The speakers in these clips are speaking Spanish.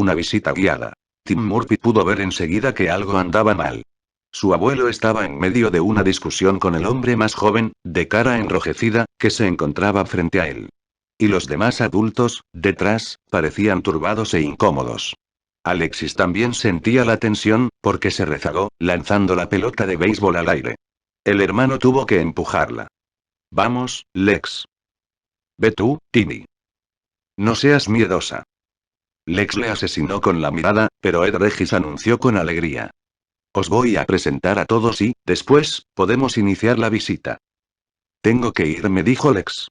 una visita guiada. Tim Murphy pudo ver enseguida que algo andaba mal. Su abuelo estaba en medio de una discusión con el hombre más joven, de cara enrojecida, que se encontraba frente a él. Y los demás adultos, detrás, parecían turbados e incómodos. Alexis también sentía la tensión, porque se rezagó, lanzando la pelota de béisbol al aire. El hermano tuvo que empujarla. Vamos, Lex. Ve tú, Timmy. No seas miedosa. Lex le asesinó con la mirada, pero Ed Regis anunció con alegría. Os voy a presentar a todos y, después, podemos iniciar la visita. Tengo que irme, dijo Lex.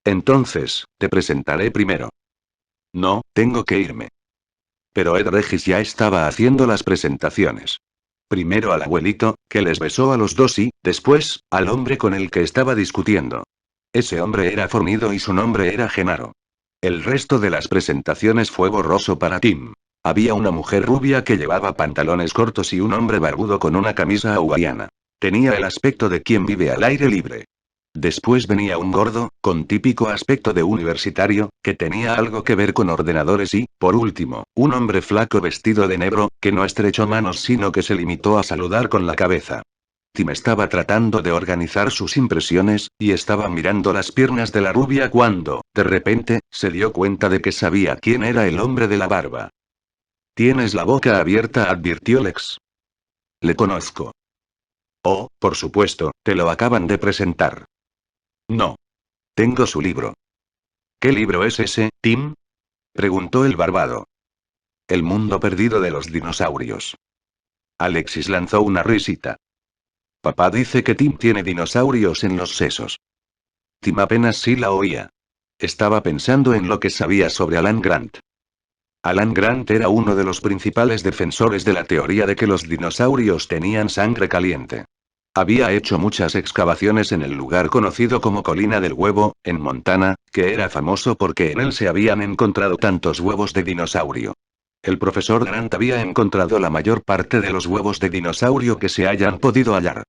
Entonces, te presentaré primero. No, tengo que irme. Pero Ed Regis ya estaba haciendo las presentaciones. Primero al abuelito, que les besó a los dos y, después, al hombre con el que estaba discutiendo. Ese hombre era fornido y su nombre era Genaro. El resto de las presentaciones fue borroso para Tim. Había una mujer rubia que llevaba pantalones cortos y un hombre barbudo con una camisa hawaiana. Tenía el aspecto de quien vive al aire libre. Después venía un gordo, con típico aspecto de universitario, que tenía algo que ver con ordenadores y, por último, un hombre flaco vestido de negro, que no estrechó manos sino que se limitó a saludar con la cabeza. Tim estaba tratando de organizar sus impresiones, y estaba mirando las piernas de la rubia cuando, de repente, se dio cuenta de que sabía quién era el hombre de la barba. Tienes la boca abierta, advirtió Lex. Le conozco. Oh, por supuesto, te lo acaban de presentar. No. Tengo su libro. ¿Qué libro es ese, Tim? Preguntó el barbado. El mundo perdido de los dinosaurios. Alexis lanzó una risita. Papá dice que Tim tiene dinosaurios en los sesos. Tim apenas sí la oía. Estaba pensando en lo que sabía sobre Alan Grant. Alan Grant era uno de los principales defensores de la teoría de que los dinosaurios tenían sangre caliente. Había hecho muchas excavaciones en el lugar conocido como Colina del Huevo, en Montana, que era famoso porque en él se habían encontrado tantos huevos de dinosaurio. El profesor Grant había encontrado la mayor parte de los huevos de dinosaurio que se hayan podido hallar.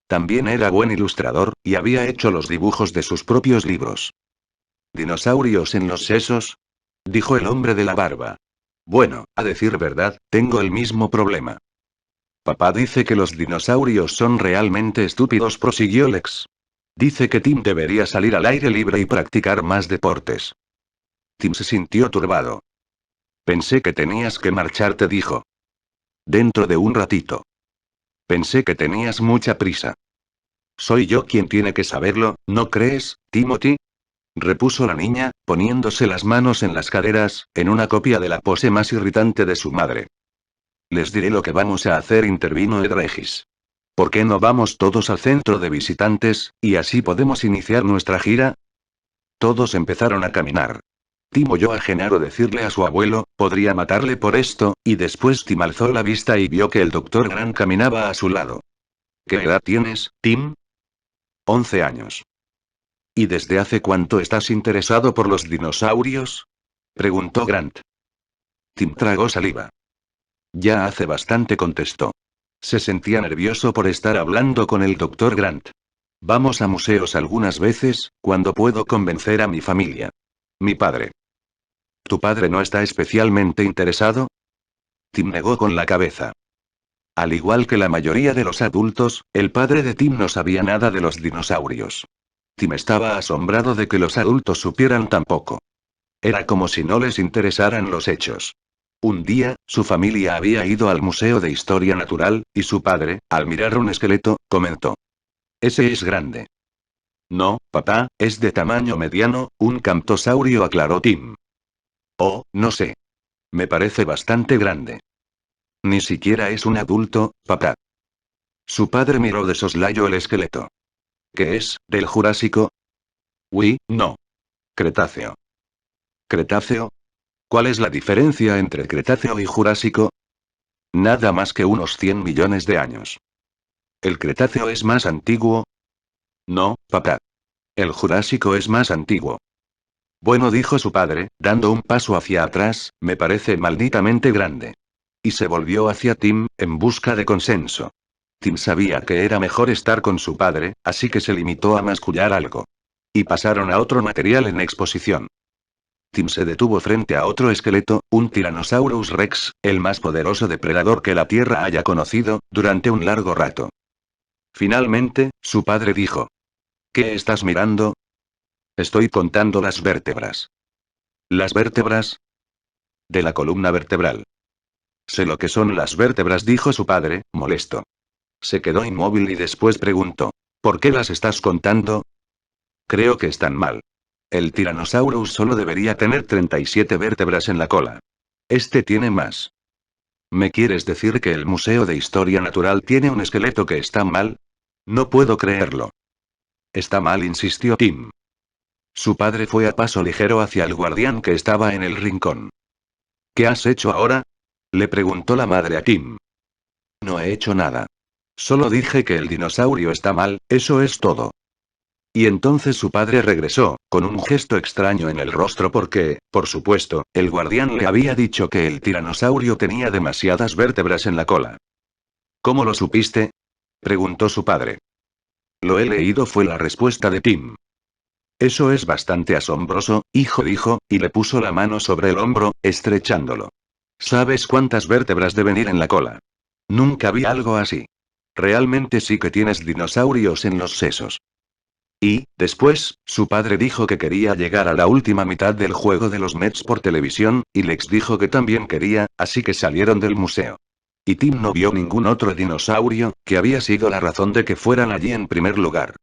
También era buen ilustrador, y había hecho los dibujos de sus propios libros. ¿Dinosaurios en los sesos? Dijo el hombre de la barba. Bueno, a decir verdad, tengo el mismo problema. Papá dice que los dinosaurios son realmente estúpidos, prosiguió Lex. Dice que Tim debería salir al aire libre y practicar más deportes. Tim se sintió turbado. Pensé que tenías que marcharte, dijo. Dentro de un ratito. Pensé que tenías mucha prisa. Soy yo quien tiene que saberlo, ¿no crees, Timothy? Repuso la niña, poniéndose las manos en las caderas, en una copia de la pose más irritante de su madre. Les diré lo que vamos a hacer, intervino Ed Regis. ¿Por qué no vamos todos al centro de visitantes, y así podemos iniciar nuestra gira? Todos empezaron a caminar. Tim oyó a Genaro decirle a su abuelo, podría matarle por esto, y después Tim alzó la vista y vio que el Dr. Grant caminaba a su lado. ¿Qué edad tienes, Tim? 11 años. ¿Y desde hace cuánto estás interesado por los dinosaurios? Preguntó Grant. Tim tragó saliva. Ya hace bastante, contestó. Se sentía nervioso por estar hablando con el Dr. Grant. Vamos a museos algunas veces, cuando puedo convencer a mi familia. Mi padre. ¿Tu padre no está especialmente interesado? Tim negó con la cabeza. Al igual que la mayoría de los adultos, el padre de Tim no sabía nada de los dinosaurios. Tim estaba asombrado de que los adultos supieran tan poco. Era como si no les interesaran los hechos. Un día, su familia había ido al Museo de Historia Natural, y su padre, al mirar un esqueleto, comentó. Ese es grande. No, papá, es de tamaño mediano, un camptosaurio, aclaró Tim. Oh, no sé. Me parece bastante grande. Ni siquiera es un adulto, papá. Su padre miró de soslayo el esqueleto. ¿Qué es, del Jurásico? Uy, no. Cretáceo. ¿Cretáceo? ¿Cuál es la diferencia entre Cretáceo y Jurásico? Nada más que unos 100 millones de años. ¿El Cretáceo es más antiguo? No, papá. El Jurásico es más antiguo. Bueno, dijo su padre, dando un paso hacia atrás, me parece malditamente grande. Y se volvió hacia Tim, en busca de consenso. Tim sabía que era mejor estar con su padre, así que se limitó a mascullar algo. Y pasaron a otro material en exposición. Tim se detuvo frente a otro esqueleto, un Tyrannosaurus Rex, el más poderoso depredador que la Tierra haya conocido, durante un largo rato. Finalmente, su padre dijo. ¿Qué estás mirando? Estoy contando las vértebras. ¿Las vértebras? De la columna vertebral. Sé lo que son las vértebras, dijo su padre, molesto. Se quedó inmóvil y después preguntó. ¿Por qué las estás contando? Creo que están mal. El Tyrannosaurus solo debería tener 37 vértebras en la cola. Este tiene más. ¿Me quieres decir que el Museo de Historia Natural tiene un esqueleto que está mal? No puedo creerlo. Está mal, insistió Tim. Su padre fue a paso ligero hacia el guardián que estaba en el rincón. ¿Qué has hecho ahora? Le preguntó la madre a Tim. No he hecho nada. Solo dije que el dinosaurio está mal, eso es todo. Y entonces su padre regresó, con un gesto extraño en el rostro porque, por supuesto, el guardián le había dicho que el tiranosaurio tenía demasiadas vértebras en la cola. ¿Cómo lo supiste? Preguntó su padre. Lo he leído, fue la respuesta de Tim. Eso es bastante asombroso, hijo, dijo, y le puso la mano sobre el hombro, estrechándolo. ¿Sabes cuántas vértebras deben ir en la cola? Nunca vi algo así. Realmente sí que tienes dinosaurios en los sesos. Y, después, su padre dijo que quería llegar a la última mitad del juego de los Mets por televisión, y Lex dijo que también quería, así que salieron del museo. Y Tim no vio ningún otro dinosaurio, que había sido la razón de que fueran allí en primer lugar.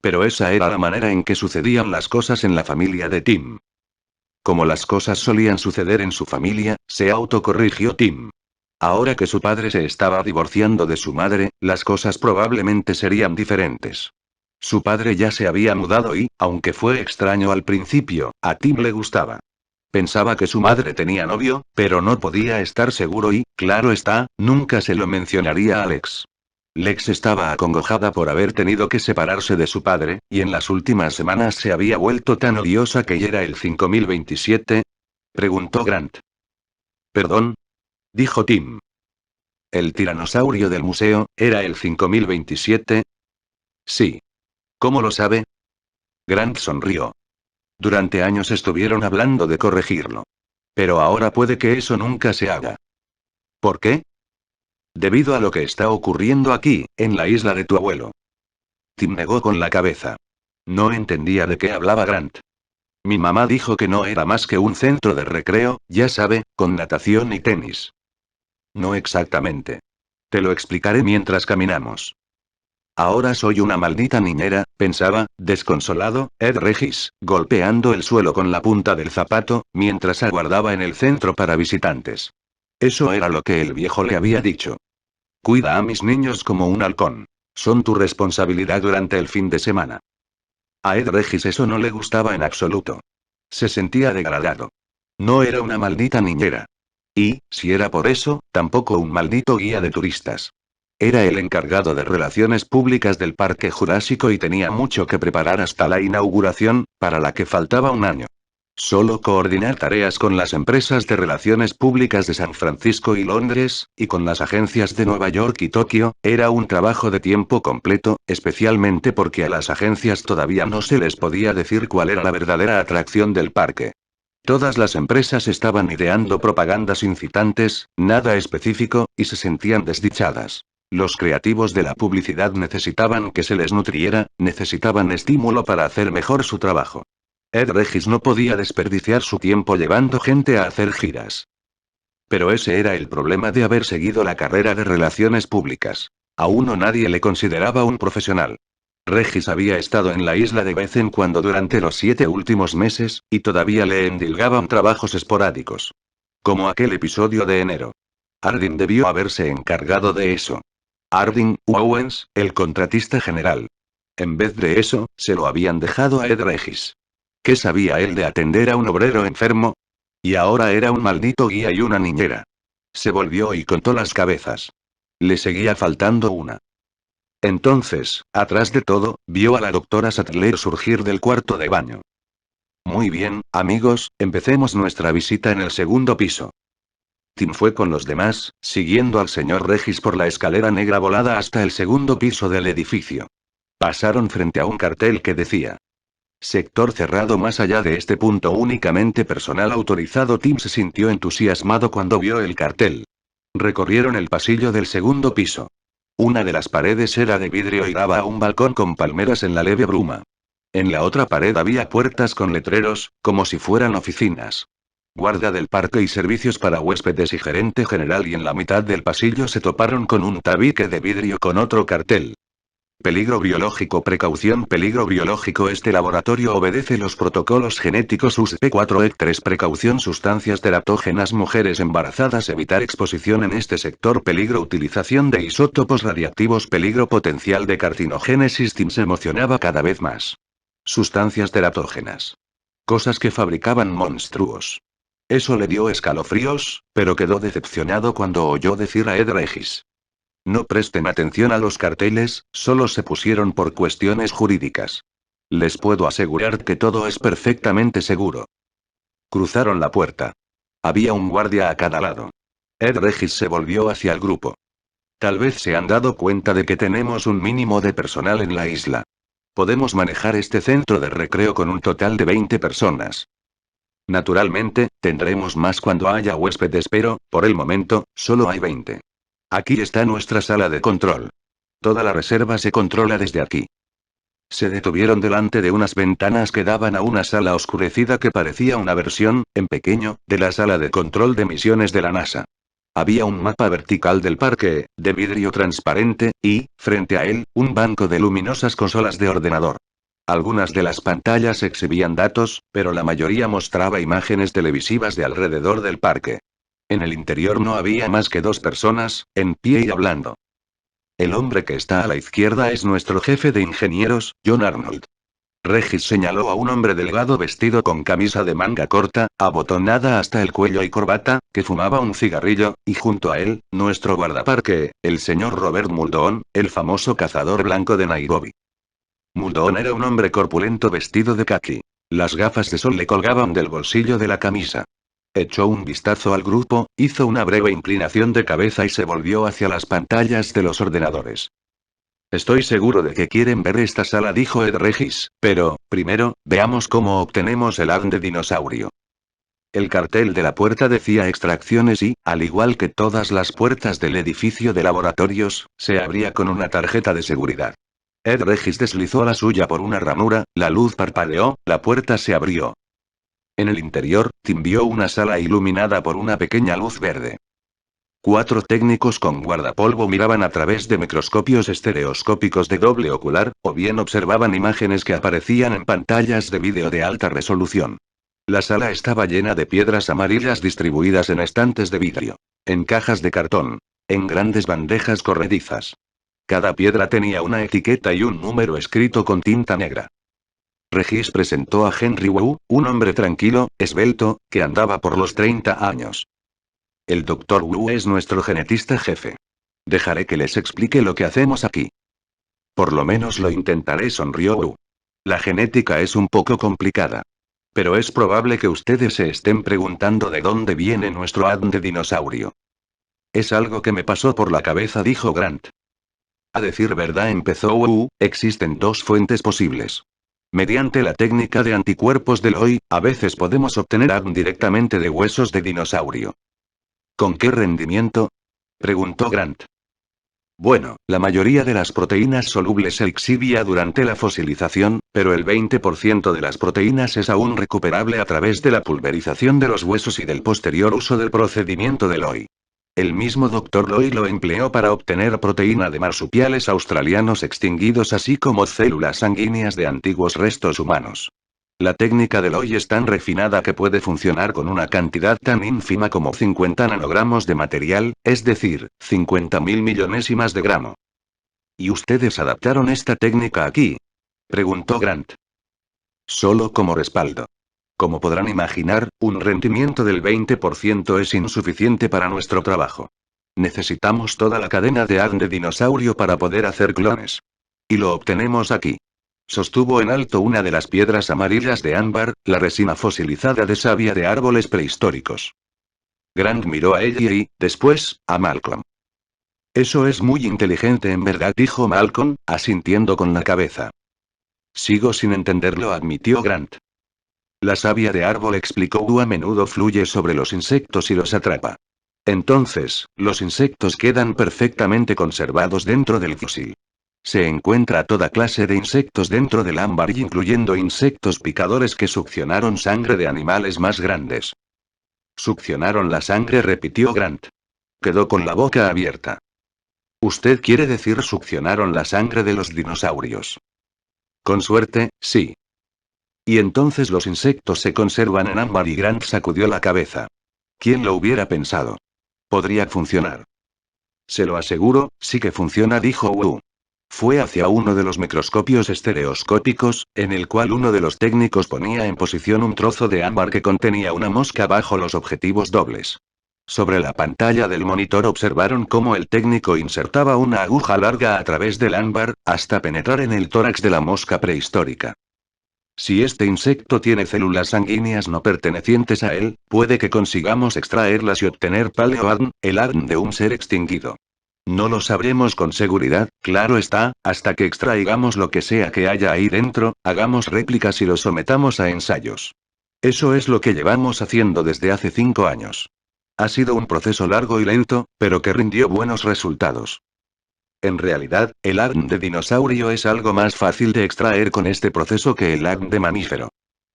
Pero esa era la manera en que sucedían las cosas en la familia de Tim. Como las cosas solían suceder en su familia, se autocorrigió Tim. Ahora que su padre se estaba divorciando de su madre, las cosas probablemente serían diferentes. Su padre ya se había mudado y, aunque fue extraño al principio, a Tim le gustaba. Pensaba que su madre tenía novio, pero no podía estar seguro y, claro está, nunca se lo mencionaría a Alex. Lex estaba acongojada por haber tenido que separarse de su padre, y en las últimas semanas se había vuelto tan odiosa que ya era el 5027. Preguntó Grant. ¿Perdón? Dijo Tim. ¿El tiranosaurio del museo, era el 5027? Sí. ¿Cómo lo sabe? Grant sonrió. Durante años estuvieron hablando de corregirlo. Pero ahora puede que eso nunca se haga. ¿Por qué? Debido a lo que está ocurriendo aquí, en la isla de tu abuelo. Tim negó con la cabeza. No entendía de qué hablaba Grant. Mi mamá dijo que no era más que un centro de recreo, ya sabe, con natación y tenis. No exactamente. Te lo explicaré mientras caminamos. Ahora soy una maldita niñera, pensaba, desconsolado, Ed Regis, golpeando el suelo con la punta del zapato, mientras aguardaba en el centro para visitantes. Eso era lo que el viejo le había dicho. Cuida a mis niños como un halcón. Son tu responsabilidad durante el fin de semana. A Ed Regis eso no le gustaba en absoluto. Se sentía degradado. No era una maldita niñera. Y, si era por eso, tampoco un maldito guía de turistas. Era el encargado de relaciones públicas del Parque Jurásico y tenía mucho que preparar hasta la inauguración, para la que faltaba un año. Solo coordinar tareas con las empresas de relaciones públicas de San Francisco y Londres, y con las agencias de Nueva York y Tokio, era un trabajo de tiempo completo, especialmente porque a las agencias todavía no se les podía decir cuál era la verdadera atracción del parque. Todas las empresas estaban ideando propagandas incitantes, nada específico, y se sentían desdichadas. Los creativos de la publicidad necesitaban que se les nutriera, necesitaban estímulo para hacer mejor su trabajo. Ed Regis no podía desperdiciar su tiempo llevando gente a hacer giras. Pero ese era el problema de haber seguido la carrera de relaciones públicas. A uno nadie le consideraba un profesional. Regis había estado en la isla de vez en cuando durante los 7 últimos meses, y todavía le endilgaban trabajos esporádicos. Como aquel episodio de enero. Harding debió haberse encargado de eso. Harding Owens, el contratista general. En vez de eso, se lo habían dejado a Ed Regis. ¿Qué sabía él de atender a un obrero enfermo? Y ahora era un maldito guía y una niñera. Se volvió y contó las cabezas. Le seguía faltando una. Entonces, atrás de todo, vio a la doctora Sattler surgir del cuarto de baño. Muy bien, amigos, empecemos nuestra visita en el segundo piso. Tim fue con los demás, siguiendo al señor Regis por la escalera negra volada hasta el segundo piso del edificio. Pasaron frente a un cartel que decía: Sector cerrado. Más allá de este punto únicamente personal autorizado. Tim se sintió entusiasmado cuando vio el cartel. Recorrieron el pasillo del segundo piso. Una de las paredes era de vidrio y daba a un balcón con palmeras en la leve bruma. En la otra pared había puertas con letreros, como si fueran oficinas. Guardia del parque y servicios para huéspedes y gerente general, y en la mitad del pasillo se toparon con un tabique de vidrio con otro cartel. Peligro biológico. Precaución. Peligro biológico. Este laboratorio obedece los protocolos genéticos USP4-EC3. Precaución. Sustancias teratógenas. Mujeres embarazadas. Evitar exposición en este sector. Peligro. Utilización de isótopos radiactivos. Peligro potencial de carcinogénesis. Tim se emocionaba cada vez más. Sustancias teratógenas. Cosas que fabricaban monstruos. Eso le dio escalofríos, pero quedó decepcionado cuando oyó decir a Ed Regis: no presten atención a los carteles, solo se pusieron por cuestiones jurídicas. Les puedo asegurar que todo es perfectamente seguro. Cruzaron la puerta. Había un guardia a cada lado. Ed Regis se volvió hacia el grupo. Tal vez se han dado cuenta de que tenemos un mínimo de personal en la isla. Podemos manejar este centro de recreo con un total de 20 personas. Naturalmente, tendremos más cuando haya huéspedes, pero, por el momento, solo hay 20. Aquí está nuestra sala de control. Toda la reserva se controla desde aquí. Se detuvieron delante de unas ventanas que daban a una sala oscurecida que parecía una versión, en pequeño, de la sala de control de misiones de la NASA. Había un mapa vertical del parque, de vidrio transparente, y, frente a él, un banco de luminosas consolas de ordenador. Algunas de las pantallas exhibían datos, pero la mayoría mostraba imágenes televisivas de alrededor del parque. En el interior no había más que 2 personas, en pie y hablando. El hombre que está a la izquierda es nuestro jefe de ingenieros, John Arnold. Regis señaló a un hombre delgado vestido con camisa de manga corta, abotonada hasta el cuello y corbata, que fumaba un cigarrillo, y junto a él, nuestro guardaparque, el señor Robert Muldoon, el famoso cazador blanco de Nairobi. Muldoon era un hombre corpulento vestido de caqui. Las gafas de sol le colgaban del bolsillo de la camisa. Echó un vistazo al grupo, hizo una breve inclinación de cabeza y se volvió hacia las pantallas de los ordenadores. Estoy seguro de que quieren ver esta sala, dijo Ed Regis, pero, primero, veamos cómo obtenemos el ADN de dinosaurio. El cartel de la puerta decía extracciones y, al igual que todas las puertas del edificio de laboratorios, se abría con una tarjeta de seguridad. Ed Regis deslizó la suya por una ranura, la luz parpadeó, la puerta se abrió. En el interior, Tim vio una sala iluminada por una pequeña luz verde. 4 técnicos con guardapolvo miraban a través de microscopios estereoscópicos de doble ocular, o bien observaban imágenes que aparecían en pantallas de vídeo de alta resolución. La sala estaba llena de piedras amarillas distribuidas en estantes de vidrio, en cajas de cartón, en grandes bandejas corredizas. Cada piedra tenía una etiqueta y un número escrito con tinta negra. Regis presentó a Henry Wu, un hombre tranquilo, esbelto, que andaba por los 30 años. El Dr. Wu es nuestro genetista jefe. Dejaré que les explique lo que hacemos aquí. Por lo menos lo intentaré, sonrió Wu. La genética es un poco complicada. Pero es probable que ustedes se estén preguntando de dónde viene nuestro ADN de dinosaurio. Es algo que me pasó por la cabeza, dijo Grant. A decir verdad, empezó Wu, existen 2 fuentes posibles. Mediante la técnica de anticuerpos de Loy, a veces podemos obtener ADN directamente de huesos de dinosaurio. ¿Con qué rendimiento?, preguntó Grant. Bueno, la mayoría de las proteínas solubles se exhibía durante la fosilización, pero el 20% de las proteínas es aún recuperable a través de la pulverización de los huesos y del posterior uso del procedimiento de Loy. El mismo Dr. Loy lo empleó para obtener proteína de marsupiales australianos extinguidos, así como células sanguíneas de antiguos restos humanos. La técnica de Loy es tan refinada que puede funcionar con una cantidad tan ínfima como 50 nanogramos de material, es decir, 50.000 millonésimas de gramo. ¿Y ustedes adaptaron esta técnica aquí?, preguntó Grant. Solo como respaldo. Como podrán imaginar, un rendimiento del 20% es insuficiente para nuestro trabajo. Necesitamos toda la cadena de ADN de dinosaurio para poder hacer clones. Y lo obtenemos aquí. Sostuvo en alto una de las piedras amarillas de ámbar, la resina fosilizada de savia de árboles prehistóricos. Grant miró a ella y, después, a Malcolm. Eso es muy inteligente en verdad, dijo Malcolm, asintiendo con la cabeza. Sigo sin entenderlo, admitió Grant. La savia de árbol, explicó Wu, a menudo fluye sobre los insectos y los atrapa. Entonces, los insectos quedan perfectamente conservados dentro del fusil. Se encuentra toda clase de insectos dentro del ámbar, incluyendo insectos picadores que succionaron sangre de animales más grandes. Succionaron la sangre, repitió Grant. Quedó con la boca abierta. ¿Usted quiere decir succionaron la sangre de los dinosaurios? Con suerte, sí. Y entonces los insectos se conservan en ámbar, y Grant sacudió la cabeza. ¿Quién lo hubiera pensado? Podría funcionar. Se lo aseguro, sí que funciona, dijo Wu. Fue hacia uno de los microscopios estereoscópicos, en el cual uno de los técnicos ponía en posición un trozo de ámbar que contenía una mosca bajo los objetivos dobles. Sobre la pantalla del monitor observaron cómo el técnico insertaba una aguja larga a través del ámbar, hasta penetrar en el tórax de la mosca prehistórica. Si este insecto tiene células sanguíneas no pertenecientes a él, puede que consigamos extraerlas y obtener Paleo-ADN, el ADN de un ser extinguido. No lo sabremos con seguridad, claro está, hasta que extraigamos lo que sea que haya ahí dentro, hagamos réplicas y lo sometamos a ensayos. Eso es lo que llevamos haciendo desde hace 5 años. Ha sido un proceso largo y lento, pero que rindió buenos resultados. En realidad, el ADN de dinosaurio es algo más fácil de extraer con este proceso que el ADN de mamífero.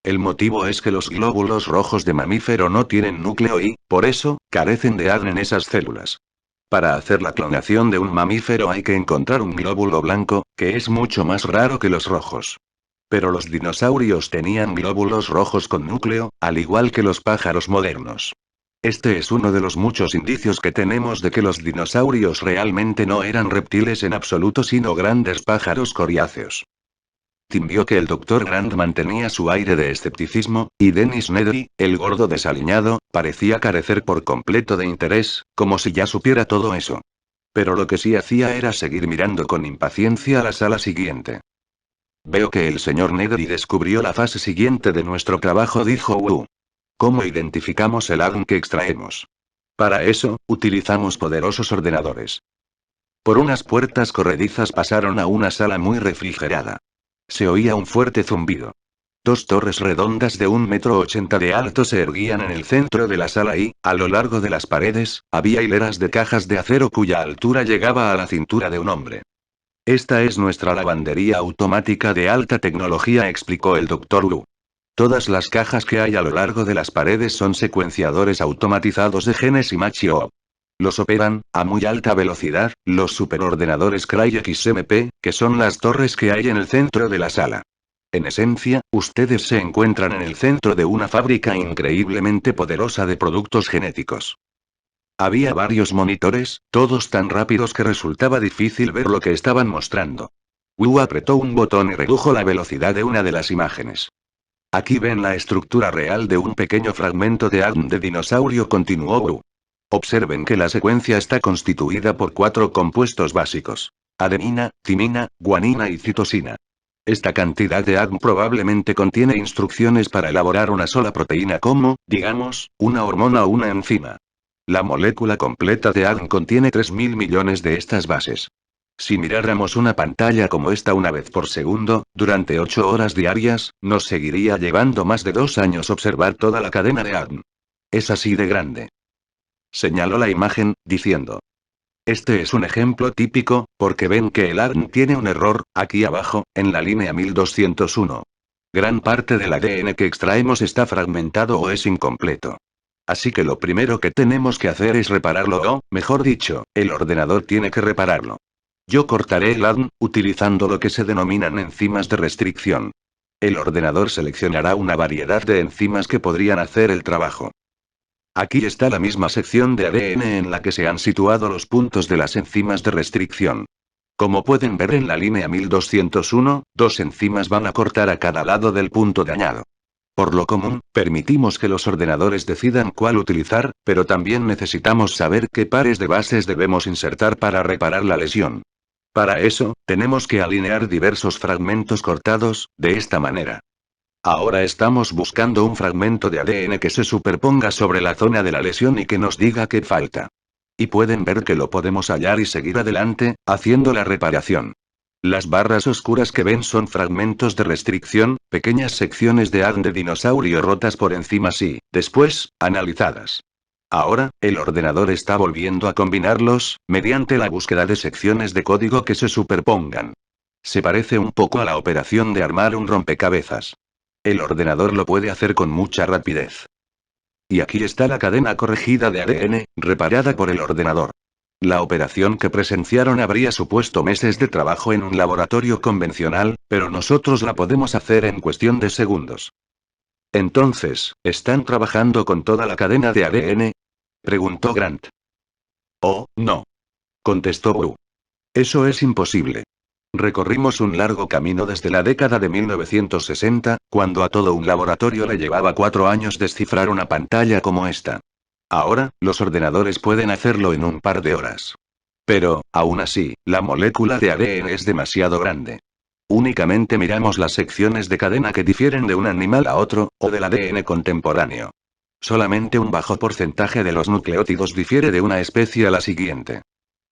El motivo es que los glóbulos rojos de mamífero no tienen núcleo y, por eso, carecen de ADN en esas células. Para hacer la clonación de un mamífero hay que encontrar un glóbulo blanco, que es mucho más raro que los rojos. Pero los dinosaurios tenían glóbulos rojos con núcleo, al igual que los pájaros modernos. Este es uno de los muchos indicios que tenemos de que los dinosaurios realmente no eran reptiles en absoluto, sino grandes pájaros coriáceos. Tim vio que el Dr. Grant mantenía su aire de escepticismo, y Dennis Nedry, el gordo desaliñado, parecía carecer por completo de interés, como si ya supiera todo eso. Pero lo que sí hacía era seguir mirando con impaciencia a la sala siguiente. Veo que el señor Nedry descubrió la fase siguiente de nuestro trabajo, dijo Wu. ¿Cómo identificamos el ADN que extraemos? Para eso, utilizamos poderosos ordenadores. Por unas puertas corredizas pasaron a una sala muy refrigerada. Se oía un fuerte zumbido. 2 torres redondas de 1,80 m de alto se erguían en el centro de la sala y, a lo largo de las paredes, había hileras de cajas de acero cuya altura llegaba a la cintura de un hombre. Esta es nuestra lavandería automática de alta tecnología, explicó el Dr. Wu. Todas las cajas que hay a lo largo de las paredes son secuenciadores automatizados de genes y machio. Los operan, a muy alta velocidad, los superordenadores Cray XMP, que son las torres que hay en el centro de la sala. En esencia, ustedes se encuentran en el centro de una fábrica increíblemente poderosa de productos genéticos. Había varios monitores, todos tan rápidos que resultaba difícil ver lo que estaban mostrando. Wu apretó un botón y redujo la velocidad de una de las imágenes. Aquí ven la estructura real de un pequeño fragmento de ADN de dinosaurio, continuó Wu. Observen que la secuencia está constituida por 4 compuestos básicos: adenina, timina, guanina y citosina. Esta cantidad de ADN probablemente contiene instrucciones para elaborar una sola proteína como, digamos, una hormona o una enzima. La molécula completa de ADN contiene 3.000 millones de estas bases. Si miráramos una pantalla como esta una vez por segundo, durante 8 horas diarias, nos seguiría llevando más de 2 años observar toda la cadena de ADN. Es así de grande. Señaló la imagen, diciendo. Este es un ejemplo típico, porque ven que el ADN tiene un error, aquí abajo, en la línea 1201. Gran parte del ADN que extraemos está fragmentado o es incompleto. Así que lo primero que tenemos que hacer es repararlo, o, mejor dicho, el ordenador tiene que repararlo. Yo cortaré el ADN, utilizando lo que se denominan enzimas de restricción. El ordenador seleccionará una variedad de enzimas que podrían hacer el trabajo. Aquí está la misma sección de ADN en la que se han situado los puntos de las enzimas de restricción. Como pueden ver en la línea 1201, 2 enzimas van a cortar a cada lado del punto dañado. Por lo común, permitimos que los ordenadores decidan cuál utilizar, pero también necesitamos saber qué pares de bases debemos insertar para reparar la lesión. Para eso, tenemos que alinear diversos fragmentos cortados, de esta manera. Ahora estamos buscando un fragmento de ADN que se superponga sobre la zona de la lesión y que nos diga qué falta. Y pueden ver que lo podemos hallar y seguir adelante, haciendo la reparación. Las barras oscuras que ven son fragmentos de restricción, pequeñas secciones de ADN de dinosaurio rotas por encima y, después, analizadas. Ahora, el ordenador está volviendo a combinarlos, mediante la búsqueda de secciones de código que se superpongan. Se parece un poco a la operación de armar un rompecabezas. El ordenador lo puede hacer con mucha rapidez. Y aquí está la cadena corregida de ADN, reparada por el ordenador. La operación que presenciaron habría supuesto meses de trabajo en un laboratorio convencional, pero nosotros la podemos hacer en cuestión de segundos. Entonces, ¿están trabajando con toda la cadena de ADN? Preguntó Grant. Oh, no. Contestó Wu. Eso es imposible. Recorrimos un largo camino desde la década de 1960, cuando a todo un laboratorio le llevaba 4 años descifrar una pantalla como esta. Ahora, los ordenadores pueden hacerlo en un par de horas. Pero, aún así, la molécula de ADN es demasiado grande. Únicamente miramos las secciones de cadena que difieren de un animal a otro, o del ADN contemporáneo. Solamente un bajo porcentaje de los nucleótidos difiere de una especie a la siguiente.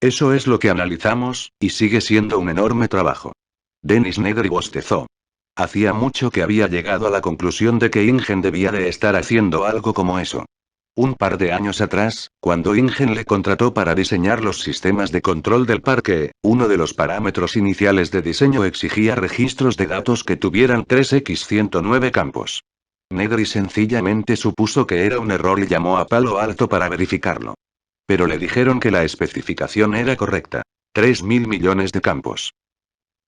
Eso es lo que analizamos, y sigue siendo un enorme trabajo. Dennis Nedry bostezó. Hacía mucho que había llegado a la conclusión de que Ingen debía de estar haciendo algo como eso. Un par de años atrás, cuando Ingen le contrató para diseñar los sistemas de control del parque, uno de los parámetros iniciales de diseño exigía registros de datos que tuvieran 3x109 campos. Nedry sencillamente supuso que era un error y llamó a Palo Alto para verificarlo. Pero le dijeron que la especificación era correcta. 3.000 millones de campos.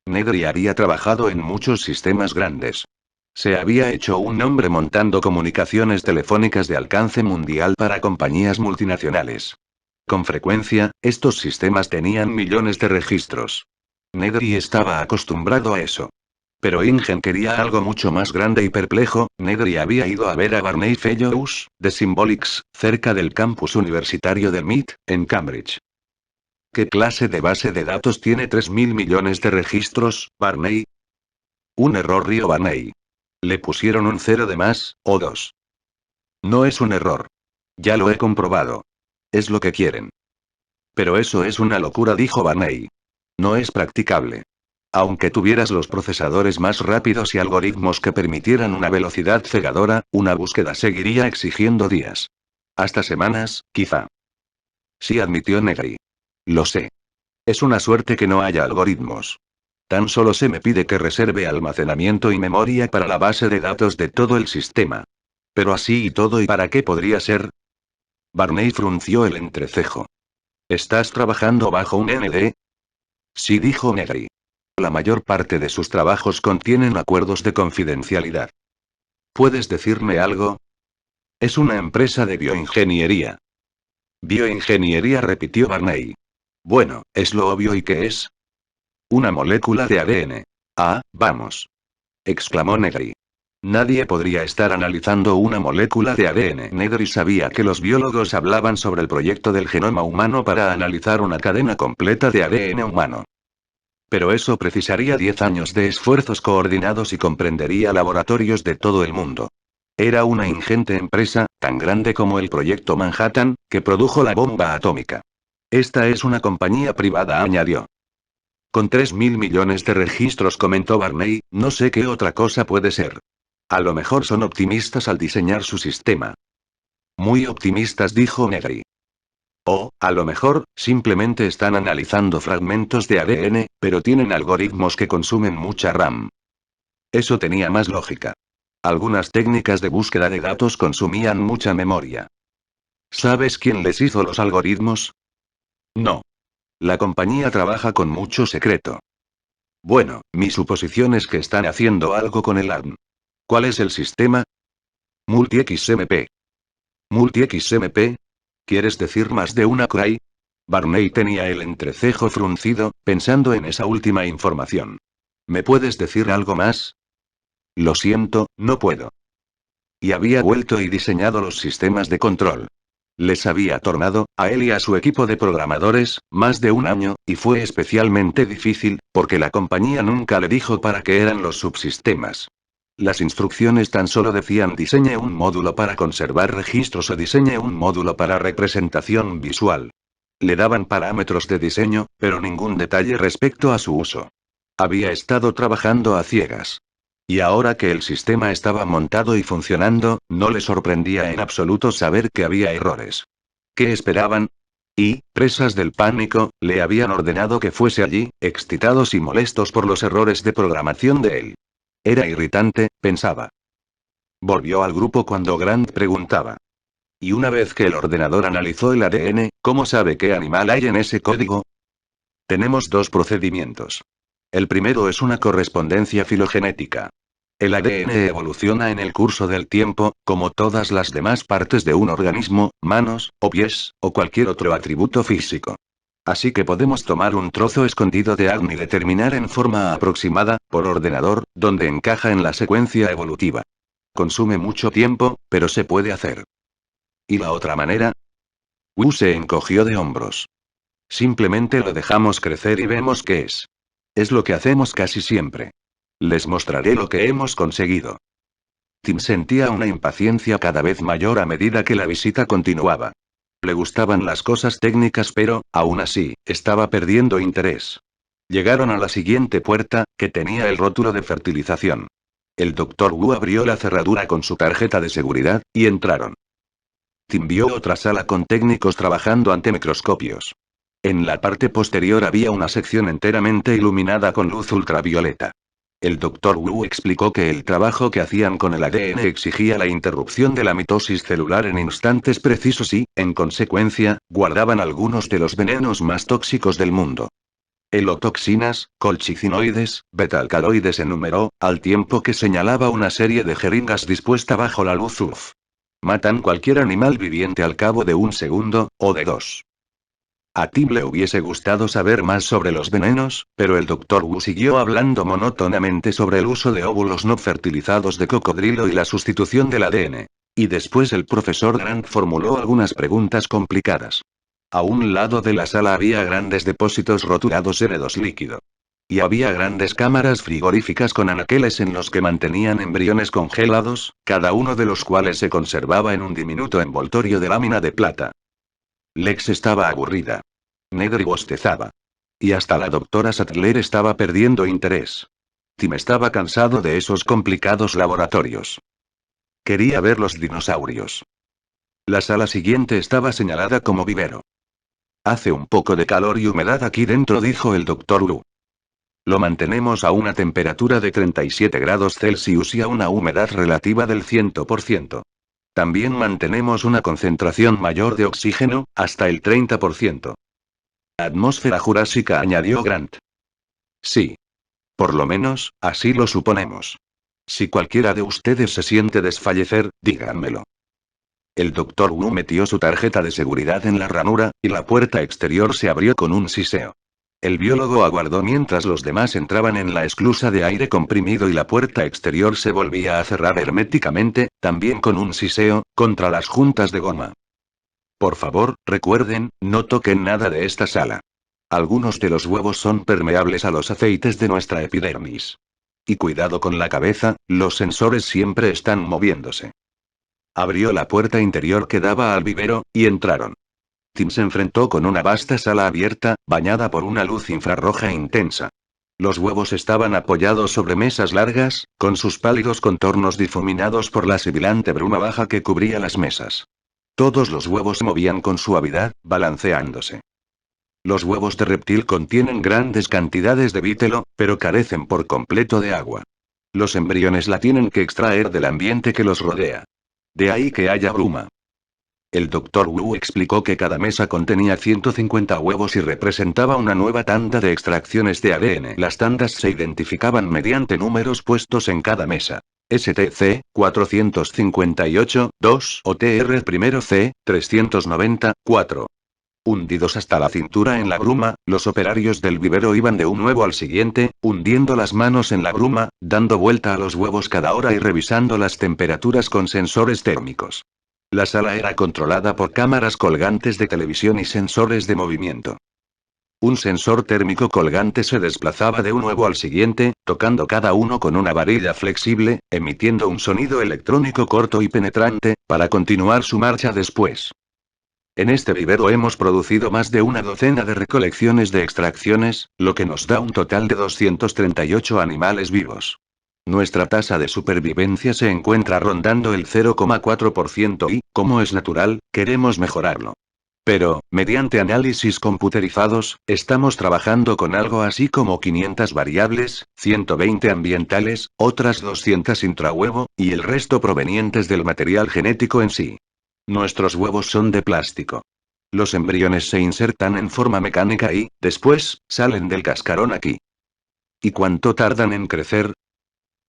Nedry había trabajado en muchos sistemas grandes. Se había hecho un nombre montando comunicaciones telefónicas de alcance mundial para compañías multinacionales. Con frecuencia, estos sistemas tenían millones de registros. Nedry estaba acostumbrado a eso. Pero Ingen quería algo mucho más grande y perplejo. Nedry había ido a ver a Barney Fellows, de Symbolics, cerca del campus universitario de MIT, en Cambridge. ¿Qué clase de base de datos tiene 3.000 millones de registros, Barney? Un error, rió Barney. Le pusieron un cero de más, o dos. No es un error. Ya lo he comprobado. Es lo que quieren. Pero eso es una locura, dijo Barney. No es practicable. Aunque tuvieras los procesadores más rápidos y algoritmos que permitieran una velocidad cegadora, una búsqueda seguiría exigiendo días. Hasta semanas, quizá. Sí, admitió Negri. Lo sé. Es una suerte que no haya algoritmos. Tan solo se me pide que reserve almacenamiento y memoria para la base de datos de todo el sistema. Pero así y todo, ¿y para qué podría ser? Barney frunció el entrecejo. ¿Estás trabajando bajo un ND? Sí, dijo Negri. La mayor parte de sus trabajos contienen acuerdos de confidencialidad. ¿Puedes decirme algo? Es una empresa de bioingeniería. Bioingeniería, repitió Barney. Bueno, es lo obvio. ¿Y qué es? Una molécula de ADN. Ah, vamos. Exclamó Negri. Nadie podría estar analizando una molécula de ADN. Negri sabía que los biólogos hablaban sobre el proyecto del genoma humano para analizar una cadena completa de ADN humano. Pero eso precisaría 10 años de esfuerzos coordinados y comprendería laboratorios de todo el mundo. Era una ingente empresa, tan grande como el proyecto Manhattan, que produjo la bomba atómica. Esta es una compañía privada, añadió. Con 3.000 millones de registros, comentó Barney, no sé qué otra cosa puede ser. A lo mejor son optimistas al diseñar su sistema. Muy optimistas, dijo Negri. O, a lo mejor, simplemente están analizando fragmentos de ADN, pero tienen algoritmos que consumen mucha RAM. Eso tenía más lógica. Algunas técnicas de búsqueda de datos consumían mucha memoria. ¿Sabes quién les hizo los algoritmos? No. La compañía trabaja con mucho secreto. Bueno, mi suposición es que están haciendo algo con el ARM. ¿Cuál es el sistema? Multi-XMP. ¿Multi-XMP? ¿Quieres decir más de una Cray? Barney tenía el entrecejo fruncido, pensando en esa última información. ¿Me puedes decir algo más? Lo siento, no puedo. Y había vuelto y diseñado los sistemas de control. Les había tornado, a él y a su equipo de programadores, más de un año, y fue especialmente difícil, porque la compañía nunca le dijo para qué eran los subsistemas. Las instrucciones tan solo decían: diseñe un módulo para conservar registros o diseñe un módulo para representación visual. Le daban parámetros de diseño, pero ningún detalle respecto a su uso. Había estado trabajando a ciegas. Y ahora que el sistema estaba montado y funcionando, no le sorprendía en absoluto saber que había errores. ¿Qué esperaban? Y, presas del pánico, le habían ordenado que fuese allí, excitados y molestos por los errores de programación de él. Era irritante, pensaba. Volvió al grupo cuando Grant preguntaba. Y una vez que el ordenador analizó el ADN, ¿cómo sabe qué animal hay en ese código? Tenemos dos procedimientos. El primero es una correspondencia filogenética. El ADN evoluciona en el curso del tiempo, como todas las demás partes de un organismo, manos, o pies, o cualquier otro atributo físico. Así que podemos tomar un trozo escondido de ADN y determinar en forma aproximada, por ordenador, dónde encaja en la secuencia evolutiva. Consume mucho tiempo, pero se puede hacer. ¿Y la otra manera? Wu se encogió de hombros. Simplemente lo dejamos crecer y vemos qué es. Es lo que hacemos casi siempre. Les mostraré lo que hemos conseguido. Tim sentía una impaciencia cada vez mayor a medida que la visita continuaba. Le gustaban las cosas técnicas, pero, aún así, estaba perdiendo interés. Llegaron a la siguiente puerta, que tenía el rótulo de fertilización. El doctor Wu abrió la cerradura con su tarjeta de seguridad, y entraron. Tim vio otra sala con técnicos trabajando ante microscopios. En la parte posterior había una sección enteramente iluminada con luz ultravioleta. El doctor Wu explicó que el trabajo que hacían con el ADN exigía la interrupción de la mitosis celular en instantes precisos y, en consecuencia, guardaban algunos de los venenos más tóxicos del mundo. Helotoxinas, colchicinoides, betalcaloides enumeró, al tiempo que señalaba una serie de jeringas dispuesta bajo la luz UV. Matan cualquier animal viviente al cabo de un segundo, o de dos. A Tim le hubiese gustado saber más sobre los venenos, pero el Dr. Wu siguió hablando monótonamente sobre el uso de óvulos no fertilizados de cocodrilo y la sustitución del ADN. Y después el profesor Grant formuló algunas preguntas complicadas. A un lado de la sala había grandes depósitos rotulados N2 líquido. Y había grandes cámaras frigoríficas con anaqueles en los que mantenían embriones congelados, cada uno de los cuales se conservaba en un diminuto envoltorio de lámina de plata. Lex estaba aburrida. Negri bostezaba. Y hasta la doctora Sattler estaba perdiendo interés. Tim estaba cansado de esos complicados laboratorios. Quería ver los dinosaurios. La sala siguiente estaba señalada como vivero. Hace un poco de calor y humedad aquí dentro, dijo el doctor Wu. Lo mantenemos a una temperatura de 37 grados Celsius y a una humedad relativa del 100%. También mantenemos una concentración mayor de oxígeno, hasta el 30%. Atmósfera jurásica, añadió Grant. Sí. Por lo menos, así lo suponemos. Si cualquiera de ustedes se siente desfallecer, díganmelo. El doctor Wu metió su tarjeta de seguridad en la ranura, y la puerta exterior se abrió con un siseo. El biólogo aguardó mientras los demás entraban en la esclusa de aire comprimido y la puerta exterior se volvía a cerrar herméticamente, también con un siseo, contra las juntas de goma. Por favor, recuerden, no toquen nada de esta sala. Algunos de los huevos son permeables a los aceites de nuestra epidermis. Y cuidado con la cabeza, los sensores siempre están moviéndose. Abrió la puerta interior que daba al vivero, y entraron. Tim se enfrentó con una vasta sala abierta, bañada por una luz infrarroja intensa. Los huevos estaban apoyados sobre mesas largas, con sus pálidos contornos difuminados por la sibilante bruma baja que cubría las mesas. Todos los huevos se movían con suavidad, balanceándose. Los huevos de reptil contienen grandes cantidades de vitelo, pero carecen por completo de agua. Los embriones la tienen que extraer del ambiente que los rodea. De ahí que haya bruma. El doctor Wu explicó que cada mesa contenía 150 huevos y representaba una nueva tanda de extracciones de ADN. Las tandas se identificaban mediante números puestos en cada mesa. STC, 458-2 o TR1C, 390-4. Hundidos hasta la cintura en la bruma, los operarios del vivero iban de un huevo al siguiente, hundiendo las manos en la bruma, dando vuelta a los huevos cada hora y revisando las temperaturas con sensores térmicos. La sala era controlada por cámaras colgantes de televisión y sensores de movimiento. Un sensor térmico colgante se desplazaba de un huevo al siguiente, tocando cada uno con una varilla flexible, emitiendo un sonido electrónico corto y penetrante, para continuar su marcha después. En este vivero hemos producido más de una docena de recolecciones de extracciones, lo que nos da un total de 238 animales vivos. Nuestra tasa de supervivencia se encuentra rondando el 0,4% y, como es natural, queremos mejorarlo. Pero, mediante análisis computerizados, estamos trabajando con algo así como 500 variables, 120 ambientales, otras 200 intrahuevo, y el resto provenientes del material genético en sí. Nuestros huevos son de plástico. Los embriones se insertan en forma mecánica y, después, salen del cascarón aquí. ¿Y cuánto tardan en crecer?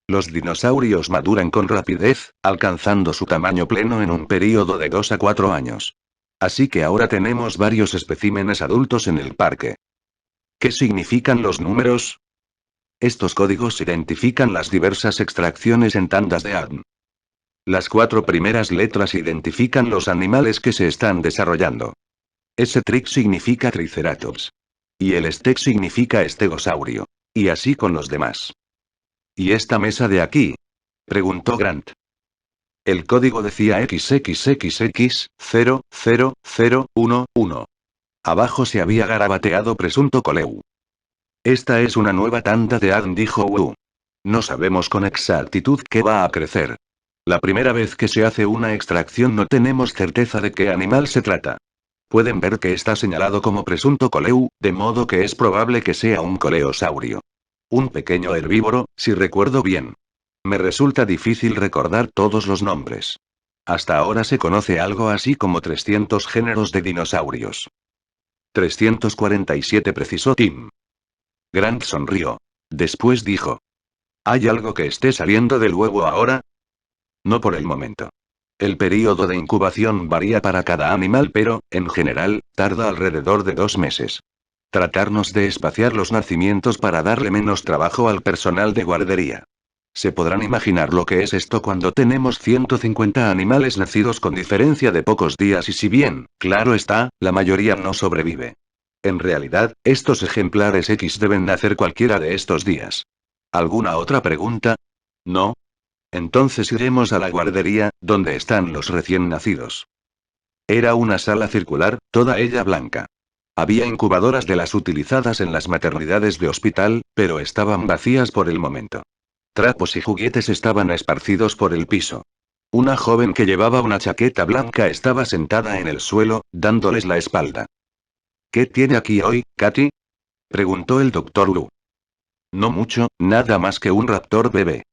Los dinosaurios maduran con rapidez, alcanzando su tamaño pleno en un período de 2 a 4 años. Así que ahora tenemos varios especímenes adultos en el parque. ¿Qué significan los números? Estos códigos identifican las diversas extracciones en tandas de ADN. Las 4 primeras letras identifican los animales que se están desarrollando. S-Trix significa Triceratops. Y el Steg significa estegosaurio. Y así con los demás. ¿Y esta mesa de aquí? Preguntó Grant. El código decía XXXX000111. Abajo se había garabateado presunto Coleu. Esta es una nueva tanda de ADN, dijo Wu. No sabemos con exactitud qué va a crecer. La primera vez que se hace una extracción no tenemos certeza de qué animal se trata. Pueden ver que está señalado como presunto Coleu, de modo que es probable que sea un coleosaurio. Un pequeño herbívoro, si recuerdo bien. Me resulta difícil recordar todos los nombres. Hasta ahora se conoce algo así como 300 géneros de dinosaurios. 347, precisó Tim. Grant sonrió. Después dijo. ¿Hay algo que esté saliendo del huevo ahora? No por el momento. El período de incubación varía para cada animal, pero, en general, tarda alrededor de 2 meses. Tratarnos de espaciar los nacimientos para darle menos trabajo al personal de guardería. Se podrán imaginar lo que es esto cuando tenemos 150 animales nacidos con diferencia de pocos días y si bien, claro está, la mayoría no sobrevive. En realidad, estos ejemplares X deben nacer cualquiera de estos días. ¿Alguna otra pregunta? ¿No? Entonces iremos a la guardería, donde están los recién nacidos. Era una sala circular, toda ella blanca. Había incubadoras de las utilizadas en las maternidades de hospital, pero estaban vacías por el momento. Trapos y juguetes estaban esparcidos por el piso. Una joven que llevaba una chaqueta blanca estaba sentada en el suelo, dándoles la espalda. ¿Qué tiene aquí hoy, Katy? Preguntó el doctor Lu. No mucho, nada más que un raptor bebé.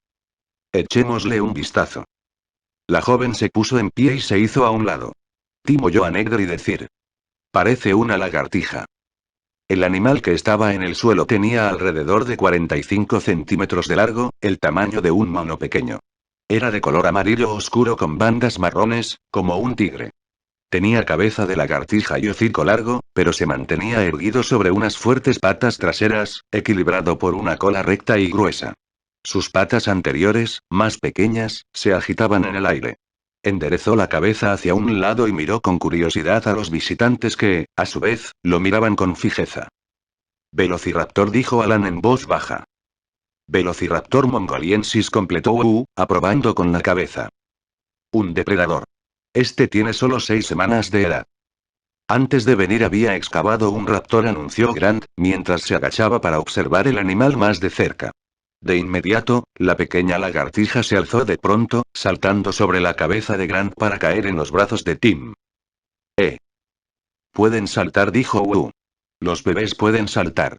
Echémosle un vistazo. La joven se puso en pie y se hizo a un lado. Tim oyó a Negri decir. Parece una lagartija. El animal que estaba en el suelo tenía alrededor de 45 centímetros de largo, el tamaño de un mono pequeño. Era de color amarillo oscuro con bandas marrones, como un tigre. Tenía cabeza de lagartija y hocico largo, pero se mantenía erguido sobre unas fuertes patas traseras, equilibrado por una cola recta y gruesa. Sus patas anteriores, más pequeñas, se agitaban en el aire. Enderezó la cabeza hacia un lado y miró con curiosidad a los visitantes que, a su vez, lo miraban con fijeza. Velociraptor, dijo Alan en voz baja. Velociraptor mongoliensis, completó Wu, aprobando con la cabeza. Un depredador. Este tiene solo 6 semanas de edad. Antes de venir había excavado un raptor, anunció Grant, mientras se agachaba para observar el animal más de cerca. De inmediato, la pequeña lagartija se alzó de pronto, saltando sobre la cabeza de Grant para caer en los brazos de Tim. Pueden saltar, dijo Wu. Los bebés pueden saltar.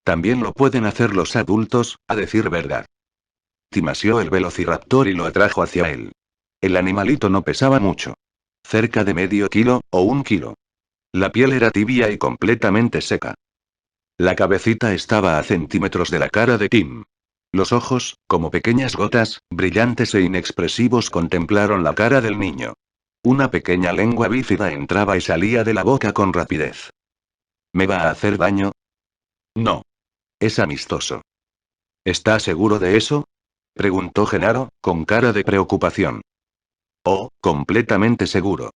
También lo pueden hacer los adultos, a decir verdad. Tim asió el velociraptor y lo atrajo hacia él. El animalito no pesaba mucho. Cerca de medio kilo, o 1 kilo. La piel era tibia y completamente seca. La cabecita estaba a centímetros de la cara de Tim. Los ojos, como pequeñas gotas, brillantes e inexpresivos, contemplaron la cara del niño. Una pequeña lengua bífida entraba y salía de la boca con rapidez. ¿Me va a hacer daño? No. Es amistoso. ¿Está seguro de eso? Preguntó Genaro, con cara de preocupación. Oh, completamente seguro.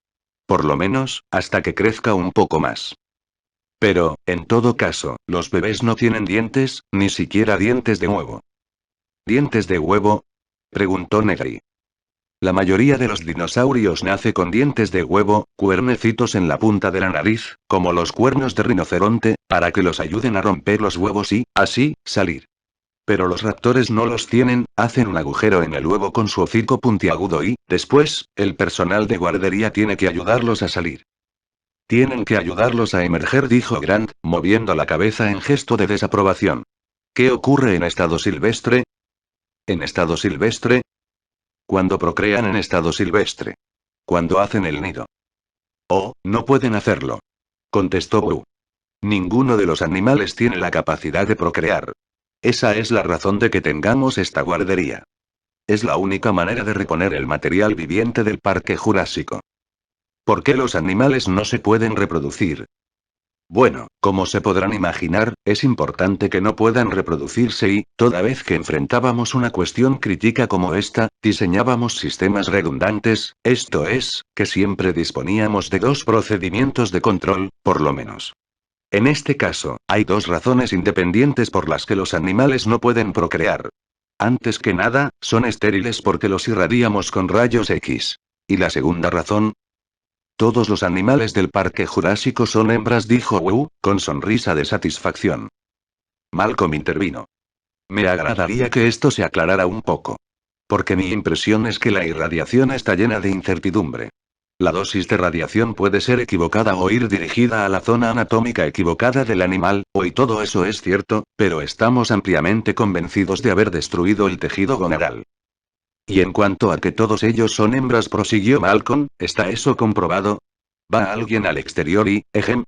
Por lo menos, hasta que crezca un poco más. Pero, en todo caso, los bebés no tienen dientes, ni siquiera dientes de huevo. ¿Dientes de huevo? Preguntó Negri. La mayoría de los dinosaurios nace con dientes de huevo, cuernecitos en la punta de la nariz, como los cuernos de rinoceronte, para que los ayuden a romper los huevos y, así, salir. Pero los raptores no los tienen, hacen un agujero en el huevo con su hocico puntiagudo y, después, el personal de guardería tiene que ayudarlos a salir. Tienen que ayudarlos a emerger, dijo Grant, moviendo la cabeza en gesto de desaprobación. ¿Qué ocurre en estado silvestre? ¿En estado silvestre? Cuando procrean en estado silvestre. Cuando hacen el nido. Oh, no pueden hacerlo. Contestó Boo. Ninguno de los animales tiene la capacidad de procrear. Esa es la razón de que tengamos esta guardería. Es la única manera de reponer el material viviente del Parque Jurásico. ¿Por qué los animales no se pueden reproducir? Bueno, como se podrán imaginar, es importante que no puedan reproducirse y, toda vez que enfrentábamos una cuestión crítica como esta, diseñábamos sistemas redundantes, esto es, que siempre disponíamos de dos procedimientos de control, por lo menos. En este caso, hay dos razones independientes por las que los animales no pueden procrear. Antes que nada, son estériles porque los irradiamos con rayos X. Y la segunda razón, todos los animales del Parque Jurásico son hembras, dijo Wu, con sonrisa de satisfacción. Malcolm intervino. Me agradaría que esto se aclarara un poco. Porque mi impresión es que la irradiación está llena de incertidumbre. La dosis de radiación puede ser equivocada o ir dirigida a la zona anatómica equivocada del animal, y todo eso es cierto, pero estamos ampliamente convencidos de haber destruido el tejido gonadal. Y en cuanto a que todos ellos son hembras, prosiguió Malcolm, ¿está eso comprobado? ¿Va alguien al exterior y,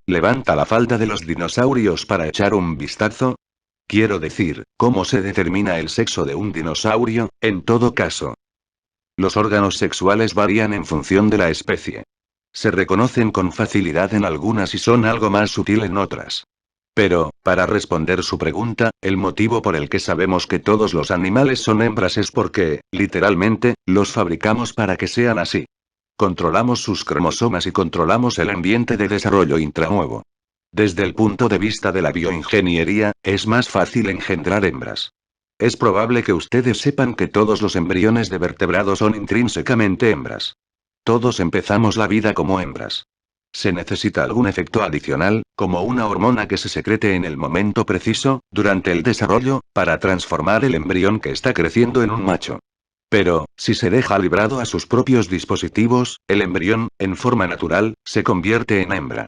levanta la falda de los dinosaurios para echar un vistazo? Quiero decir, ¿cómo se determina el sexo de un dinosaurio, en todo caso? Los órganos sexuales varían en función de la especie. Se reconocen con facilidad en algunas y son algo más sutil en otras. Pero, para responder su pregunta, el motivo por el que sabemos que todos los animales son hembras es porque, literalmente, los fabricamos para que sean así. Controlamos sus cromosomas y controlamos el ambiente de desarrollo intranuevo. Desde el punto de vista de la bioingeniería, es más fácil engendrar hembras. Es probable que ustedes sepan que todos los embriones de vertebrados son intrínsecamente hembras. Todos empezamos la vida como hembras. Se necesita algún efecto adicional, como una hormona que se secrete en el momento preciso, durante el desarrollo, para transformar el embrión que está creciendo en un macho. Pero, si se deja librado a sus propios dispositivos, el embrión, en forma natural, se convierte en hembra.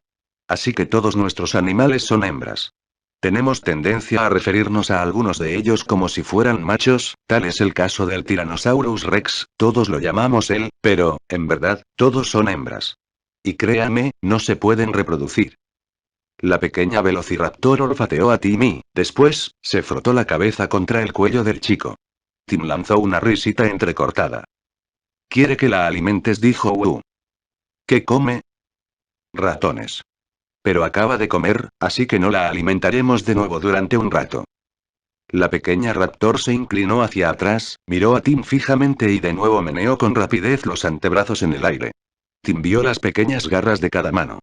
Así que todos nuestros animales son hembras. Tenemos tendencia a referirnos a algunos de ellos como si fueran machos, tal es el caso del Tyrannosaurus Rex, todos lo llamamos él, pero, en verdad, todos son hembras. Y créame, no se pueden reproducir. La pequeña Velociraptor olfateó a Timmy, después, se frotó la cabeza contra el cuello del chico. Tim lanzó una risita entrecortada. ¿Quiere que la alimentes?, dijo Wu. ¿Qué come? Ratones. Pero acaba de comer, así que no la alimentaremos de nuevo durante un rato. La pequeña raptor se inclinó hacia atrás, miró a Tim fijamente y de nuevo meneó con rapidez los antebrazos en el aire. Tim vio las pequeñas garras de cada mano.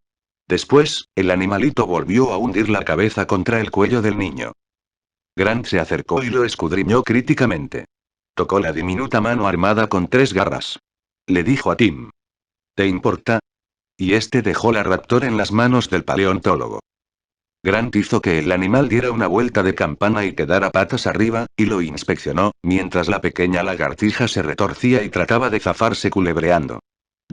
Después, el animalito volvió a hundir la cabeza contra el cuello del niño. Grant se acercó y lo escudriñó críticamente. Tocó la diminuta mano armada con 3 garras. Le dijo a Tim. ¿Te importa? Y este dejó la raptor en las manos del paleontólogo. Grant hizo que el animal diera una vuelta de campana y quedara patas arriba, y lo inspeccionó, mientras la pequeña lagartija se retorcía y trataba de zafarse culebreando.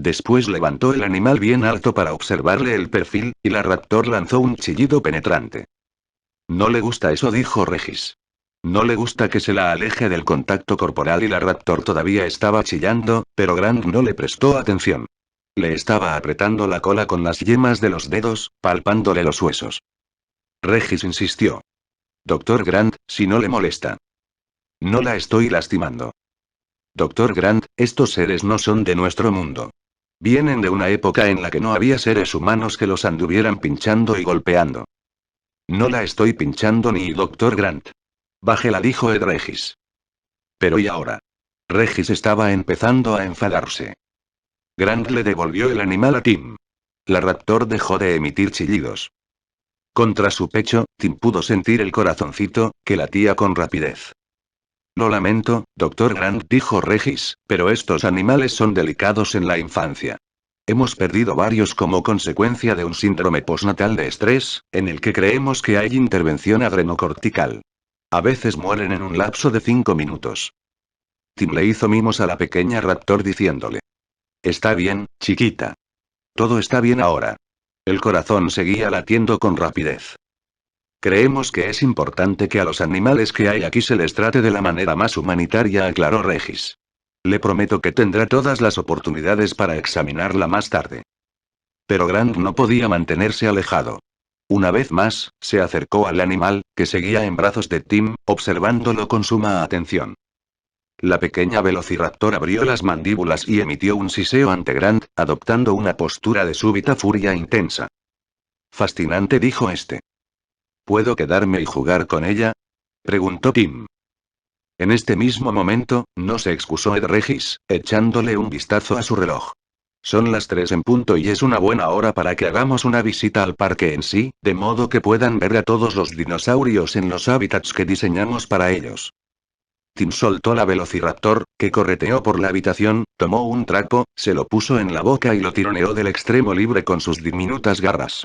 Después levantó el animal bien alto para observarle el perfil, y la raptor lanzó un chillido penetrante. No le gusta eso, dijo Regis. No le gusta que se la aleje del contacto corporal y la raptor todavía estaba chillando, pero Grant no le prestó atención. Le estaba apretando la cola con las yemas de los dedos, palpándole los huesos. Regis insistió. Doctor Grant, si no le molesta. No la estoy lastimando. Doctor Grant, estos seres no son de nuestro mundo. Vienen de una época en la que no había seres humanos que los anduvieran pinchando y golpeando. No la estoy pinchando ni, Doctor Grant. Bájela, dijo Ed Regis. Pero ¿y ahora? Regis estaba empezando a enfadarse. Grant le devolvió el animal a Tim. La raptor dejó de emitir chillidos. Contra su pecho, Tim pudo sentir el corazoncito, que latía con rapidez. Lo lamento, doctor Grant, dijo Regis, pero estos animales son delicados en la infancia. Hemos perdido varios como consecuencia de un síndrome postnatal de estrés, en el que creemos que hay intervención adrenocortical. A veces mueren en un lapso de 5 minutos. Tim le hizo mimos a la pequeña raptor diciéndole: Está bien, chiquita. Todo está bien ahora. El corazón seguía latiendo con rapidez. Creemos que es importante que a los animales que hay aquí se les trate de la manera más humanitaria, aclaró Regis. Le prometo que tendrá todas las oportunidades para examinarla más tarde. Pero Grant no podía mantenerse alejado. Una vez más, se acercó al animal, que seguía en brazos de Tim, observándolo con suma atención. La pequeña velociraptor abrió las mandíbulas y emitió un siseo ante Grant, adoptando una postura de súbita furia intensa. Fascinante, dijo este. ¿Puedo quedarme y jugar con ella? Preguntó Tim. En este mismo momento, no se excusó Ed Regis, echándole un vistazo a su reloj. Son las 3 en punto y es una buena hora para que hagamos una visita al parque en sí, de modo que puedan ver a todos los dinosaurios en los hábitats que diseñamos para ellos. Tim soltó la velociraptor, que correteó por la habitación, tomó un trapo, se lo puso en la boca y lo tironeó del extremo libre con sus diminutas garras.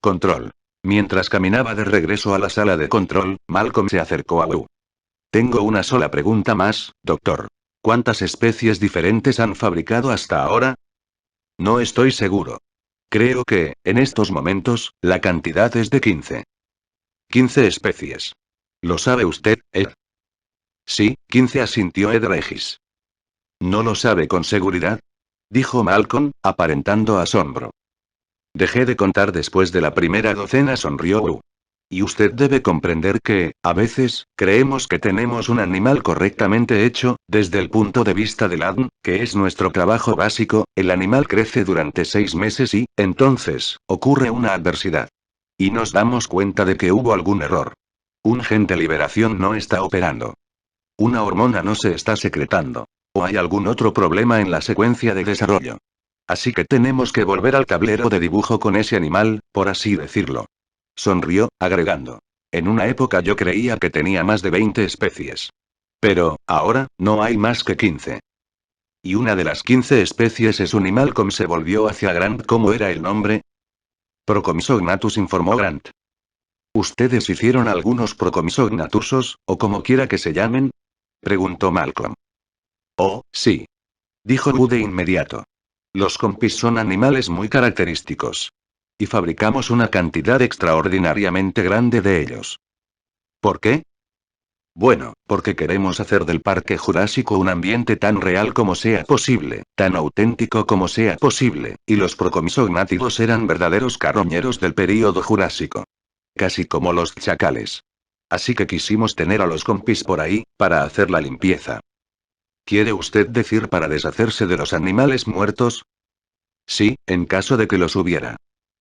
Control. Mientras caminaba de regreso a la sala de control, Malcolm se acercó a Wu. Tengo una sola pregunta más, doctor. ¿Cuántas especies diferentes han fabricado hasta ahora? No estoy seguro. Creo que, en estos momentos, la cantidad es de 15. 15 especies. ¿Lo sabe usted, Ed? Sí, 15, asintió Ed Regis. ¿No lo sabe con seguridad? Dijo Malcolm, aparentando asombro. Dejé de contar después de la primera docena, sonrió Wu. Y usted debe comprender que, a veces, creemos que tenemos un animal correctamente hecho, desde el punto de vista del ADN, que es nuestro trabajo básico. El animal crece durante 6 meses y, entonces, ocurre una adversidad. Y nos damos cuenta de que hubo algún error. Un gen de liberación no está operando. Una hormona no se está secretando. O hay algún otro problema en la secuencia de desarrollo. Así que tenemos que volver al tablero de dibujo con ese animal, por así decirlo. Sonrió, agregando. En una época yo creía que tenía más de 20 especies. Pero, ahora, no hay más que 15. Y una de las 15 especies es un Malcolm. Se volvió hacia Grant. ¿Cómo era el nombre? Procomisognathus, informó Grant. ¿Ustedes hicieron algunos Procomisognathusos, o como quiera que se llamen? Preguntó Malcolm. Oh, sí. Dijo Wu de inmediato. Los compis son animales muy característicos. Y fabricamos una cantidad extraordinariamente grande de ellos. ¿Por qué? Bueno, porque queremos hacer del Parque Jurásico un ambiente tan real como sea posible, tan auténtico como sea posible, y los procomisognátidos eran verdaderos carroñeros del período Jurásico. Casi como los chacales. Así que quisimos tener a los compis por ahí, para hacer la limpieza. ¿Quiere usted decir para deshacerse de los animales muertos? Sí, en caso de que los hubiera.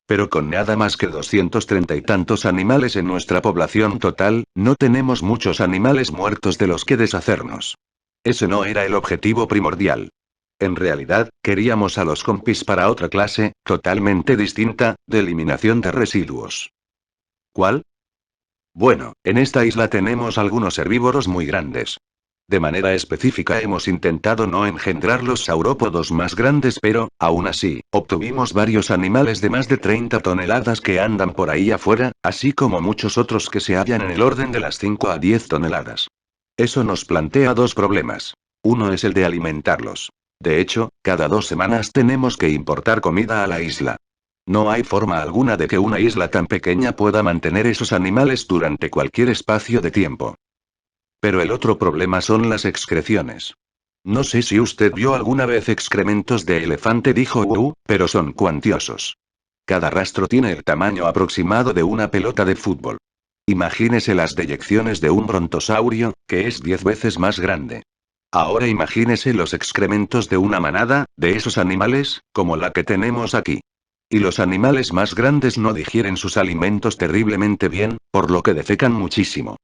Pero con nada más que 230 y tantos animales en nuestra población total, no tenemos muchos animales muertos de los que deshacernos. Ese no era el objetivo primordial. En realidad, queríamos a los compis para otra clase, totalmente distinta, de eliminación de residuos. ¿Cuál? Bueno, en esta isla tenemos algunos herbívoros muy grandes. De manera específica hemos intentado no engendrar los saurópodos más grandes, pero, aún así, obtuvimos varios animales de más de 30 toneladas que andan por ahí afuera, así como muchos otros que se hallan en el orden de las 5 a 10 toneladas. Eso nos plantea dos problemas. Uno es el de alimentarlos. De hecho, cada 2 semanas tenemos que importar comida a la isla. No hay forma alguna de que una isla tan pequeña pueda mantener esos animales durante cualquier espacio de tiempo. Pero el otro problema son las excreciones. No sé si usted vio alguna vez excrementos de elefante, dijo Wu, pero son cuantiosos. Cada rastro tiene el tamaño aproximado de una pelota de fútbol. Imagínese las deyecciones de un brontosaurio, que es 10 veces más grande. Ahora imagínese los excrementos de una manada, de esos animales, como la que tenemos aquí. Y los animales más grandes no digieren sus alimentos terriblemente bien, por lo que defecan muchísimo.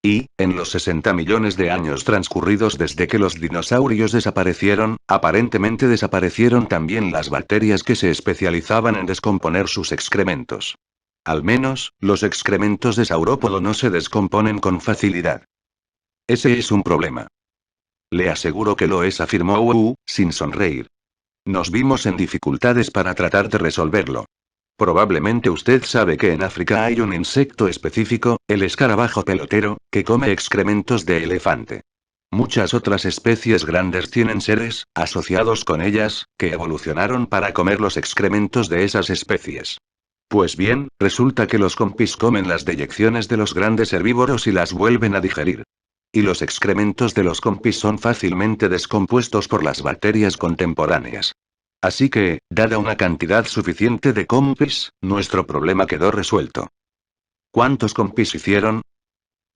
Y, en los 60 millones de años transcurridos desde que los dinosaurios desaparecieron, aparentemente desaparecieron también las bacterias que se especializaban en descomponer sus excrementos. Al menos, los excrementos de saurópodo no se descomponen con facilidad. Ese es un problema. Le aseguro que lo es, afirmó Wu, sin sonreír. Nos vimos en dificultades para tratar de resolverlo. Probablemente usted sabe que en África hay un insecto específico, el escarabajo pelotero, que come excrementos de elefante. Muchas otras especies grandes tienen seres, asociados con ellas, que evolucionaron para comer los excrementos de esas especies. Pues bien, resulta que los compis comen las deyecciones de los grandes herbívoros y las vuelven a digerir. Y los excrementos de los compis son fácilmente descompuestos por las bacterias contemporáneas. Así que, dada una cantidad suficiente de compis, nuestro problema quedó resuelto. ¿Cuántos compis hicieron?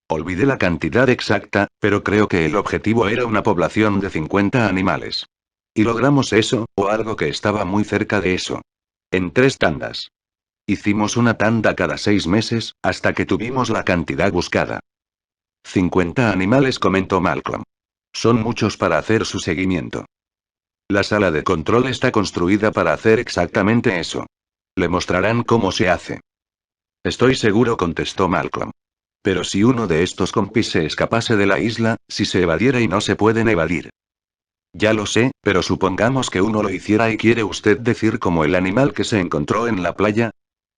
Olvidé la cantidad exacta, pero creo que el objetivo era una población de 50 animales. Y logramos eso, o algo que estaba muy cerca de eso. En 3 tandas. Hicimos una tanda cada 6 meses, hasta que tuvimos la cantidad buscada. 50 animales, comentó Malcolm. Son muchos para hacer su seguimiento. La sala de control está construida para hacer exactamente eso. Le mostrarán cómo se hace. Estoy seguro, contestó Malcolm. Pero si uno de estos compis se escapase de la isla, si se evadiera y no se pueden evadir. Ya lo sé, pero supongamos que uno lo hiciera y quiere usted decir como el animal que se encontró en la playa.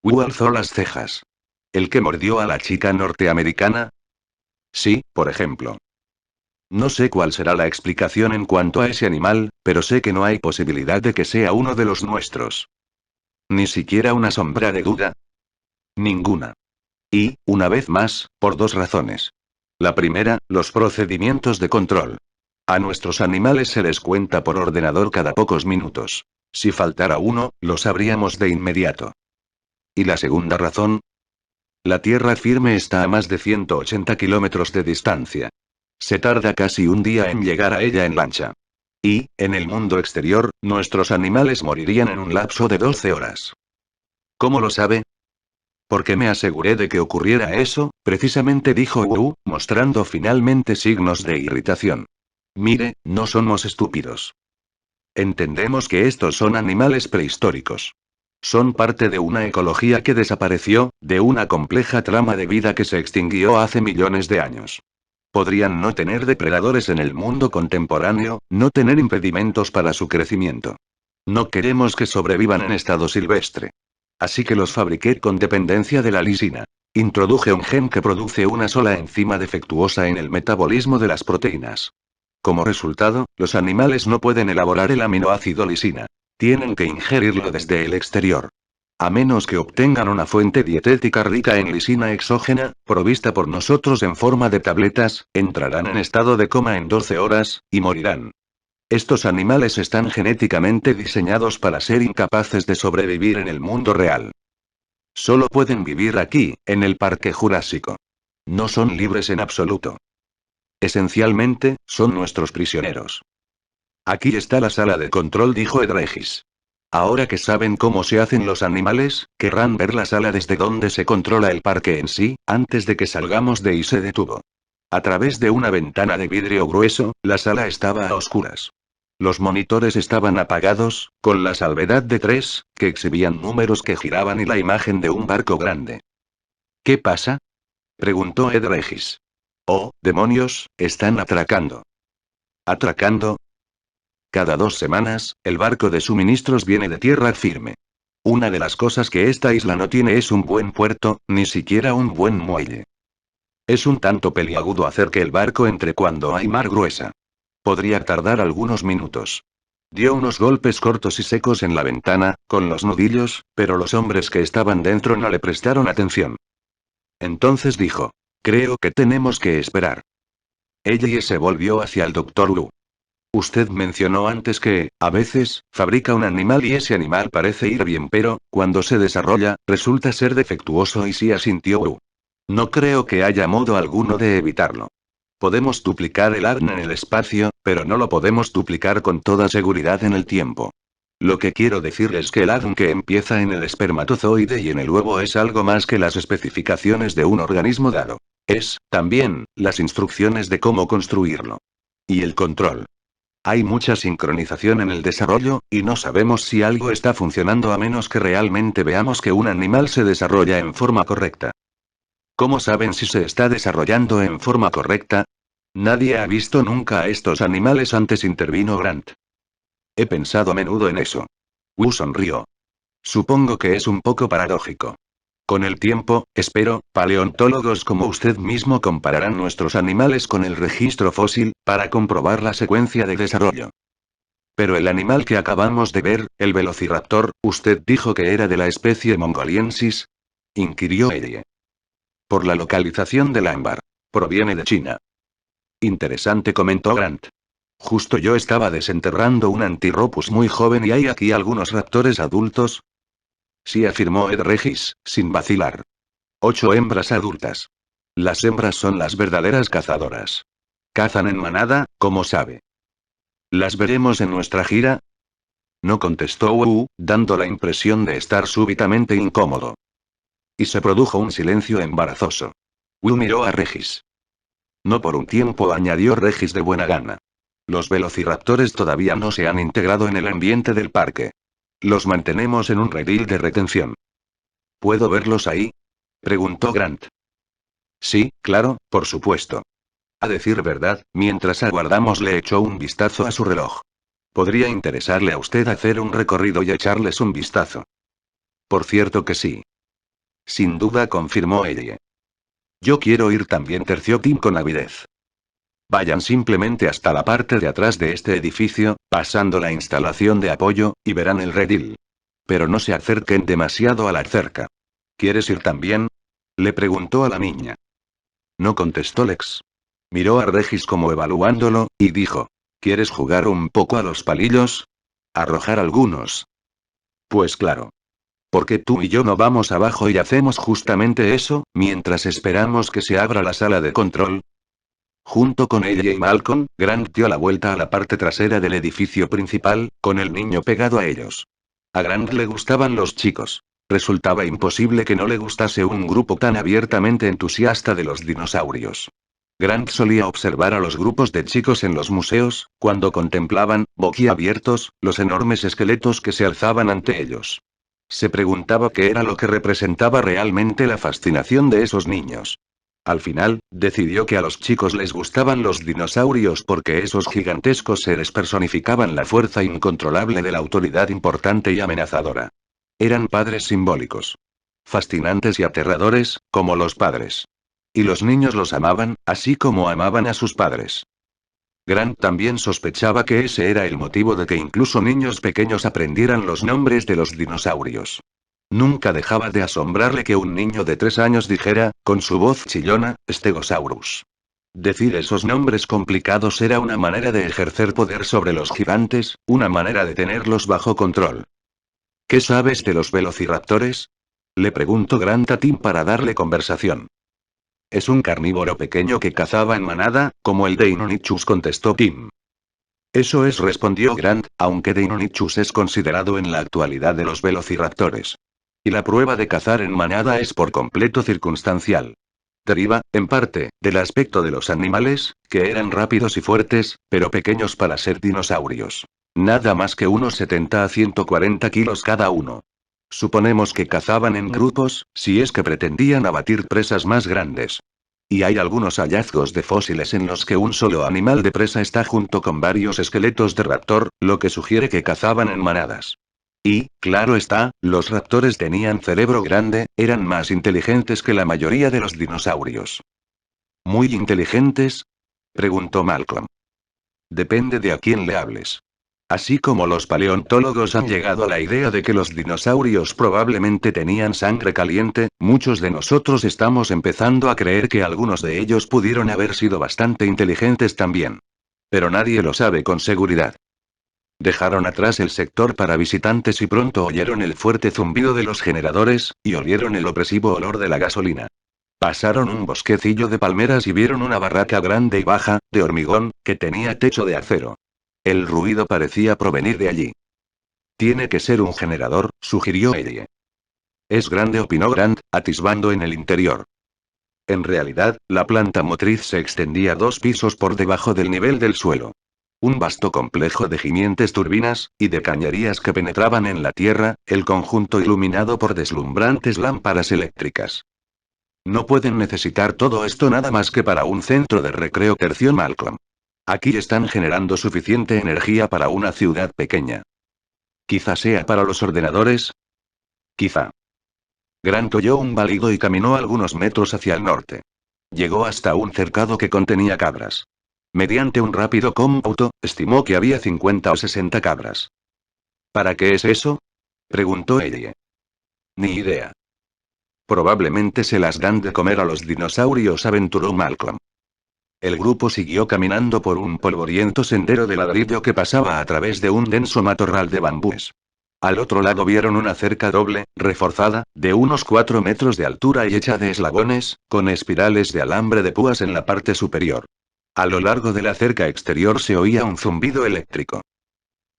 Wu alzó las cejas. ¿El que mordió a la chica norteamericana? Sí, por ejemplo. No sé cuál será la explicación en cuanto a ese animal, pero sé que no hay posibilidad de que sea uno de los nuestros. Ni siquiera una sombra de duda. Ninguna. Y, una vez más, por 2 razones. La primera, los procedimientos de control. A nuestros animales se les cuenta por ordenador cada pocos minutos. Si faltara uno, lo sabríamos de inmediato. ¿Y la segunda razón? La tierra firme está a más de 180 kilómetros de distancia. Se tarda casi un día en llegar a ella en lancha. Y, en el mundo exterior, nuestros animales morirían en un lapso de 12 horas. ¿Cómo lo sabe? Porque me aseguré de que ocurriera eso, precisamente, dijo Wu, mostrando finalmente signos de irritación. Mire, no somos estúpidos. Entendemos que estos son animales prehistóricos. Son parte de una ecología que desapareció, de una compleja trama de vida que se extinguió hace millones de años. Podrían no tener depredadores en el mundo contemporáneo, no tener impedimentos para su crecimiento. No queremos que sobrevivan en estado silvestre. Así que los fabriqué con dependencia de la lisina. Introduje un gen que produce una sola enzima defectuosa en el metabolismo de las proteínas. Como resultado, los animales no pueden elaborar el aminoácido lisina. Tienen que ingerirlo desde el exterior. A menos que obtengan una fuente dietética rica en lisina exógena, provista por nosotros en forma de tabletas, entrarán en estado de coma en 12 horas, y morirán. Estos animales están genéticamente diseñados para ser incapaces de sobrevivir en el mundo real. Solo pueden vivir aquí, en el Parque Jurásico. No son libres en absoluto. Esencialmente, son nuestros prisioneros. Aquí está la sala de control, dijo Ed Regis. Ahora que saben cómo se hacen los animales, querrán ver la sala desde donde se controla el parque en sí, antes de que salgamos de ahí, se detuvo. A través de una ventana de vidrio grueso, la sala estaba a oscuras. Los monitores estaban apagados, con la salvedad de 3, que exhibían números que giraban, y la imagen de un barco grande. ¿Qué pasa? Preguntó Ed Regis. Oh, demonios, están atracando. ¿Atracando? Cada 2 semanas, el barco de suministros viene de tierra firme. Una de las cosas que esta isla no tiene es un buen puerto, ni siquiera un buen muelle. Es un tanto peliagudo hacer que el barco entre cuando hay mar gruesa. Podría tardar algunos minutos. Dio unos golpes cortos y secos en la ventana, con los nudillos, pero los hombres que estaban dentro no le prestaron atención. Entonces dijo: creo que tenemos que esperar. Ella se volvió hacia el doctor Wu. Usted mencionó antes que, a veces, fabrica un animal y ese animal parece ir bien, pero, cuando se desarrolla, resulta ser defectuoso, y sí, asintió Wu. No creo que haya modo alguno de evitarlo. Podemos duplicar el ADN en el espacio, pero no lo podemos duplicar con toda seguridad en el tiempo. Lo que quiero decir es que el ADN que empieza en el espermatozoide y en el huevo es algo más que las especificaciones de un organismo dado. Es, también, las instrucciones de cómo construirlo. Y el control. Hay mucha sincronización en el desarrollo, y no sabemos si algo está funcionando a menos que realmente veamos que un animal se desarrolla en forma correcta. ¿Cómo saben si se está desarrollando en forma correcta? Nadie ha visto nunca a estos animales antes, intervino Grant. He pensado a menudo en eso. Wu sonrió. Supongo que es un poco paradójico. Con el tiempo, espero, paleontólogos como usted mismo compararán nuestros animales con el registro fósil, para comprobar la secuencia de desarrollo. Pero el animal que acabamos de ver, el velociraptor, usted dijo que era de la especie mongoliensis, inquirió Eddie. Por la localización del ámbar. Proviene de China. Interesante, comentó Grant. Justo yo estaba desenterrando un Antiropus muy joven y hay aquí algunos raptores adultos. Sí, afirmó Ed Regis, sin vacilar. 8 hembras adultas. Las hembras son las verdaderas cazadoras. Cazan en manada, como sabe. ¿Las veremos en nuestra gira? No contestó Wu, dando la impresión de estar súbitamente incómodo. Y se produjo un silencio embarazoso. Wu miró a Regis. No por un tiempo, añadió Regis de buena gana. Los velociraptores todavía no se han integrado en el ambiente del parque. Los mantenemos en un redil de retención. ¿Puedo verlos ahí? Preguntó Grant. Sí, claro, por supuesto. A decir verdad, mientras aguardamos le echó un vistazo a su reloj. Podría interesarle a usted hacer un recorrido y echarles un vistazo. Por cierto que sí. Sin duda, confirmó Eddie. Yo quiero ir también, terció Tim con avidez. Vayan simplemente hasta la parte de atrás de este edificio, pasando la instalación de apoyo, y verán el redil. Pero no se acerquen demasiado a la cerca. ¿Quieres ir también? Le preguntó a la niña. No contestó Lex. Miró a Regis como evaluándolo, y dijo. ¿Quieres jugar un poco a los palillos? Arrojar algunos. Pues claro. Porque tú y yo no vamos abajo y hacemos justamente eso, mientras esperamos que se abra la sala de control. Junto con ella y Malcolm, Grant dio la vuelta a la parte trasera del edificio principal, con el niño pegado a ellos. A Grant le gustaban los chicos. Resultaba imposible que no le gustase un grupo tan abiertamente entusiasta de los dinosaurios. Grant solía observar a los grupos de chicos en los museos, cuando contemplaban, boquiabiertos, los enormes esqueletos que se alzaban ante ellos. Se preguntaba qué era lo que representaba realmente la fascinación de esos niños. Al final, decidió que a los chicos les gustaban los dinosaurios porque esos gigantescos seres personificaban la fuerza incontrolable de la autoridad importante y amenazadora. Eran padres simbólicos. Fascinantes y aterradores, como los padres. Y los niños los amaban, así como amaban a sus padres. Grant también sospechaba que ese era el motivo de que incluso niños pequeños aprendieran los nombres de los dinosaurios. Nunca dejaba de asombrarle que un niño de 3 años dijera, con su voz chillona, Stegosaurus. Decir esos nombres complicados era una manera de ejercer poder sobre los gigantes, una manera de tenerlos bajo control. ¿Qué sabes de los velociraptores? Le preguntó Grant a Tim para darle conversación. Es un carnívoro pequeño que cazaba en manada, como el Deinonychus, contestó Tim. Eso es, respondió Grant, aunque Deinonychus es considerado en la actualidad de los velociraptores. Y la prueba de cazar en manada es por completo circunstancial. Deriva, en parte, del aspecto de los animales, que eran rápidos y fuertes, pero pequeños para ser dinosaurios. Nada más que unos 70 a 140 kilos cada uno. Suponemos que cazaban en grupos, si es que pretendían abatir presas más grandes. Y hay algunos hallazgos de fósiles en los que un solo animal de presa está junto con varios esqueletos de raptor, lo que sugiere que cazaban en manadas. Y, claro está, los raptores tenían cerebro grande, eran más inteligentes que la mayoría de los dinosaurios. ¿Muy inteligentes? Preguntó Malcolm. Depende de a quién le hables. Así como los paleontólogos han llegado a la idea de que los dinosaurios probablemente tenían sangre caliente, muchos de nosotros estamos empezando a creer que algunos de ellos pudieron haber sido bastante inteligentes también. Pero nadie lo sabe con seguridad. Dejaron atrás el sector para visitantes y pronto oyeron el fuerte zumbido de los generadores, y olieron el opresivo olor de la gasolina. Pasaron un bosquecillo de palmeras y vieron una barraca grande y baja, de hormigón, que tenía techo de acero. El ruido parecía provenir de allí. Tiene que ser un generador, sugirió Eddie. Es grande, opinó Grant, atisbando en el interior. En realidad, la planta motriz se extendía 2 pisos por debajo del nivel del suelo. Un vasto complejo de gimientes turbinas, y de cañerías que penetraban en la tierra, el conjunto iluminado por deslumbrantes lámparas eléctricas. No pueden necesitar todo esto nada más que para un centro de recreo, terció Malcolm. Aquí están generando suficiente energía para una ciudad pequeña. Quizá sea para los ordenadores. Quizá. Grant oyó un balido y caminó algunos metros hacia el norte. Llegó hasta un cercado que contenía cabras. Mediante un rápido cómputo, estimó que había 50 o 60 cabras. ¿Para qué es eso?, preguntó ella. Ni idea. Probablemente se las dan de comer a los dinosaurios, aventuró Malcolm. El grupo siguió caminando por un polvoriento sendero de ladrillo que pasaba a través de un denso matorral de bambúes. Al otro lado vieron una cerca doble, reforzada, de unos 4 metros de altura y hecha de eslabones, con espirales de alambre de púas en la parte superior. A lo largo de la cerca exterior se oía un zumbido eléctrico.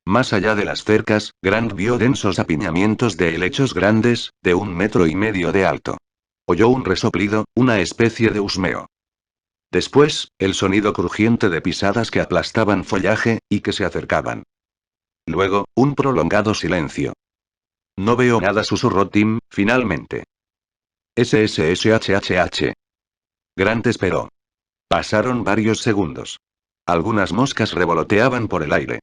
Más allá de las cercas, Grant vio densos apiñamientos de helechos grandes, de 1,5 metros de alto. Oyó un resoplido, una especie de husmeo. Después, el sonido crujiente de pisadas que aplastaban follaje, y que se acercaban. Luego, un prolongado silencio. No veo nada, susurró Tim, finalmente. SSSHHH. Grant esperó. Pasaron varios segundos. Algunas moscas revoloteaban por el aire.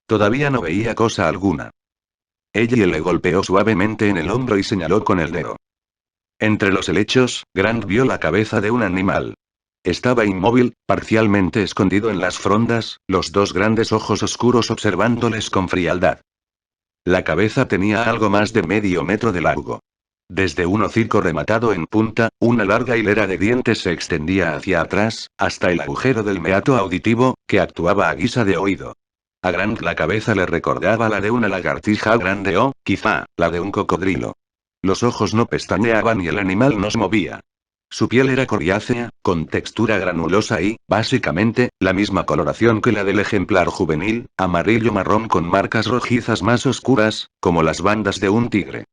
Todavía no veía cosa alguna. Ella le golpeó suavemente en el hombro y señaló con el dedo. Entre los helechos, Grant vio la cabeza de un animal. Estaba inmóvil, parcialmente escondido en las frondas, los dos grandes ojos oscuros observándoles con frialdad. La cabeza tenía algo más de medio metro de largo. Desde un hocico rematado en punta, una larga hilera de dientes se extendía hacia atrás, hasta el agujero del meato auditivo, que actuaba a guisa de oído. A Grant la cabeza le recordaba la de una lagartija grande o, quizá, la de un cocodrilo. Los ojos no pestañeaban y el animal no se movía. Su piel era coriácea, con textura granulosa y, básicamente, la misma coloración que la del ejemplar juvenil, amarillo-marrón con marcas rojizas más oscuras, como las bandas de un tigre.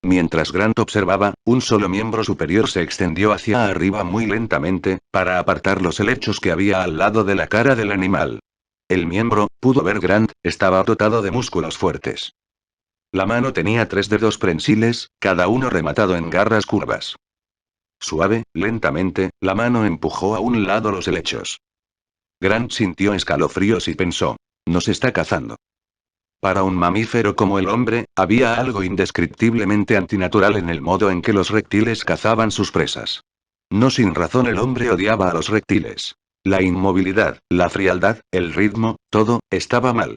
Mientras Grant observaba, un solo miembro superior se extendió hacia arriba muy lentamente, para apartar los helechos que había al lado de la cara del animal. El miembro, pudo ver Grant, estaba dotado de músculos fuertes. La mano tenía 3 dedos prensiles, cada uno rematado en garras curvas. Suave, lentamente, la mano empujó a un lado los helechos. Grant sintió escalofríos y pensó: nos está cazando. Para un mamífero como el hombre, había algo indescriptiblemente antinatural en el modo en que los reptiles cazaban sus presas. No sin razón el hombre odiaba a los reptiles. La inmovilidad, la frialdad, el ritmo, todo, estaba mal.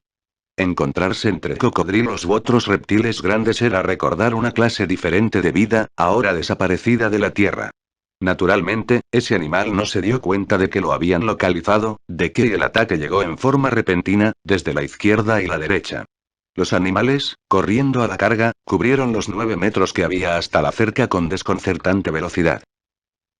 Encontrarse entre cocodrilos u otros reptiles grandes era recordar una clase diferente de vida, ahora desaparecida de la Tierra. Naturalmente, ese animal no se dio cuenta de que lo habían localizado, de que el ataque llegó en forma repentina, desde la izquierda y la derecha. Los animales, corriendo a la carga, cubrieron los 9 metros que había hasta la cerca con desconcertante velocidad.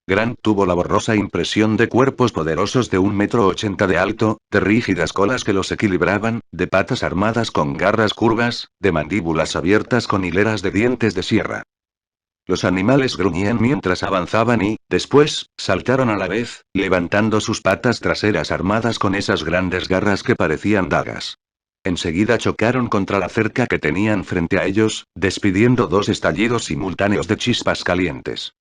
Grant tuvo la borrosa impresión de cuerpos poderosos de 1,80 m de alto, de rígidas colas que los equilibraban, de patas armadas con garras curvas, de mandíbulas abiertas con hileras de dientes de sierra. Los animales gruñían mientras avanzaban y, después, saltaron a la vez, levantando sus patas traseras armadas con esas grandes garras que parecían dagas. Enseguida chocaron contra la cerca que tenían frente a ellos, despidiendo 2 estallidos simultáneos de chispas calientes.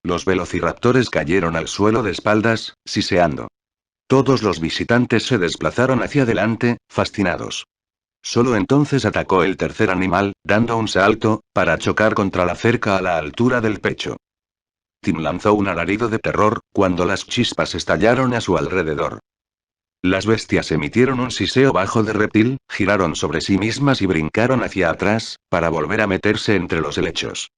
Los velociraptores cayeron al suelo de espaldas, siseando. Todos los visitantes se desplazaron hacia adelante, fascinados. Solo entonces atacó el tercer animal, dando un salto, para chocar contra la cerca a la altura del pecho. Tim lanzó un alarido de terror, cuando las chispas estallaron a su alrededor. Las bestias emitieron un siseo bajo de reptil, giraron sobre sí mismas y brincaron hacia atrás, para volver a meterse entre los helechos.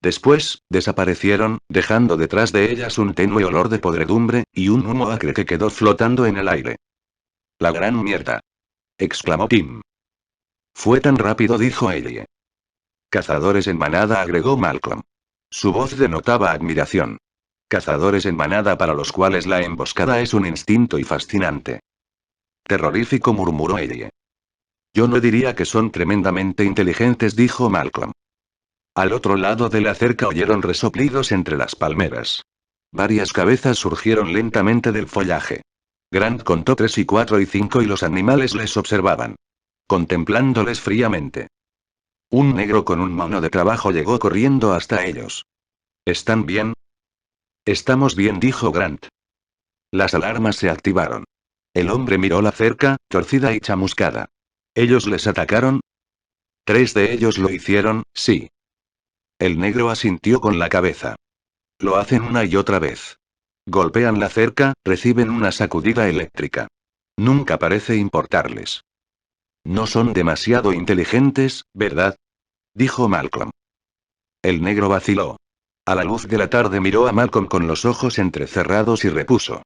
Después, desaparecieron, dejando detrás de ellas un tenue olor de podredumbre, y un humo acre que quedó flotando en el aire. «La gran mierda», exclamó Tim. «Fue tan rápido», dijo Ellie. «Cazadores en manada», agregó Malcolm. Su voz denotaba admiración. «Cazadores en manada para los cuales la emboscada es un instinto y fascinante». «Terrorífico», murmuró Ellie. «Yo no diría que son tremendamente inteligentes», dijo Malcolm. Al otro lado de la cerca oyeron resoplidos entre las palmeras. Varias cabezas surgieron lentamente del follaje. Grant contó 3 y 4 y 5 y los animales les observaban, contemplándoles fríamente. Un negro con un mono de trabajo llegó corriendo hasta ellos. «¿Están bien?», Estamos bien, dijo Grant. Las alarmas se activaron. El hombre miró la cerca, torcida y chamuscada. ¿Ellos les atacaron? 3 de ellos lo hicieron, sí. El negro asintió con la cabeza. Lo hacen una y otra vez. Golpean la cerca, reciben una sacudida eléctrica. Nunca parece importarles. No son demasiado inteligentes, ¿verdad? Dijo Malcolm. El negro vaciló. A la luz de la tarde miró a Malcolm con los ojos entrecerrados y repuso.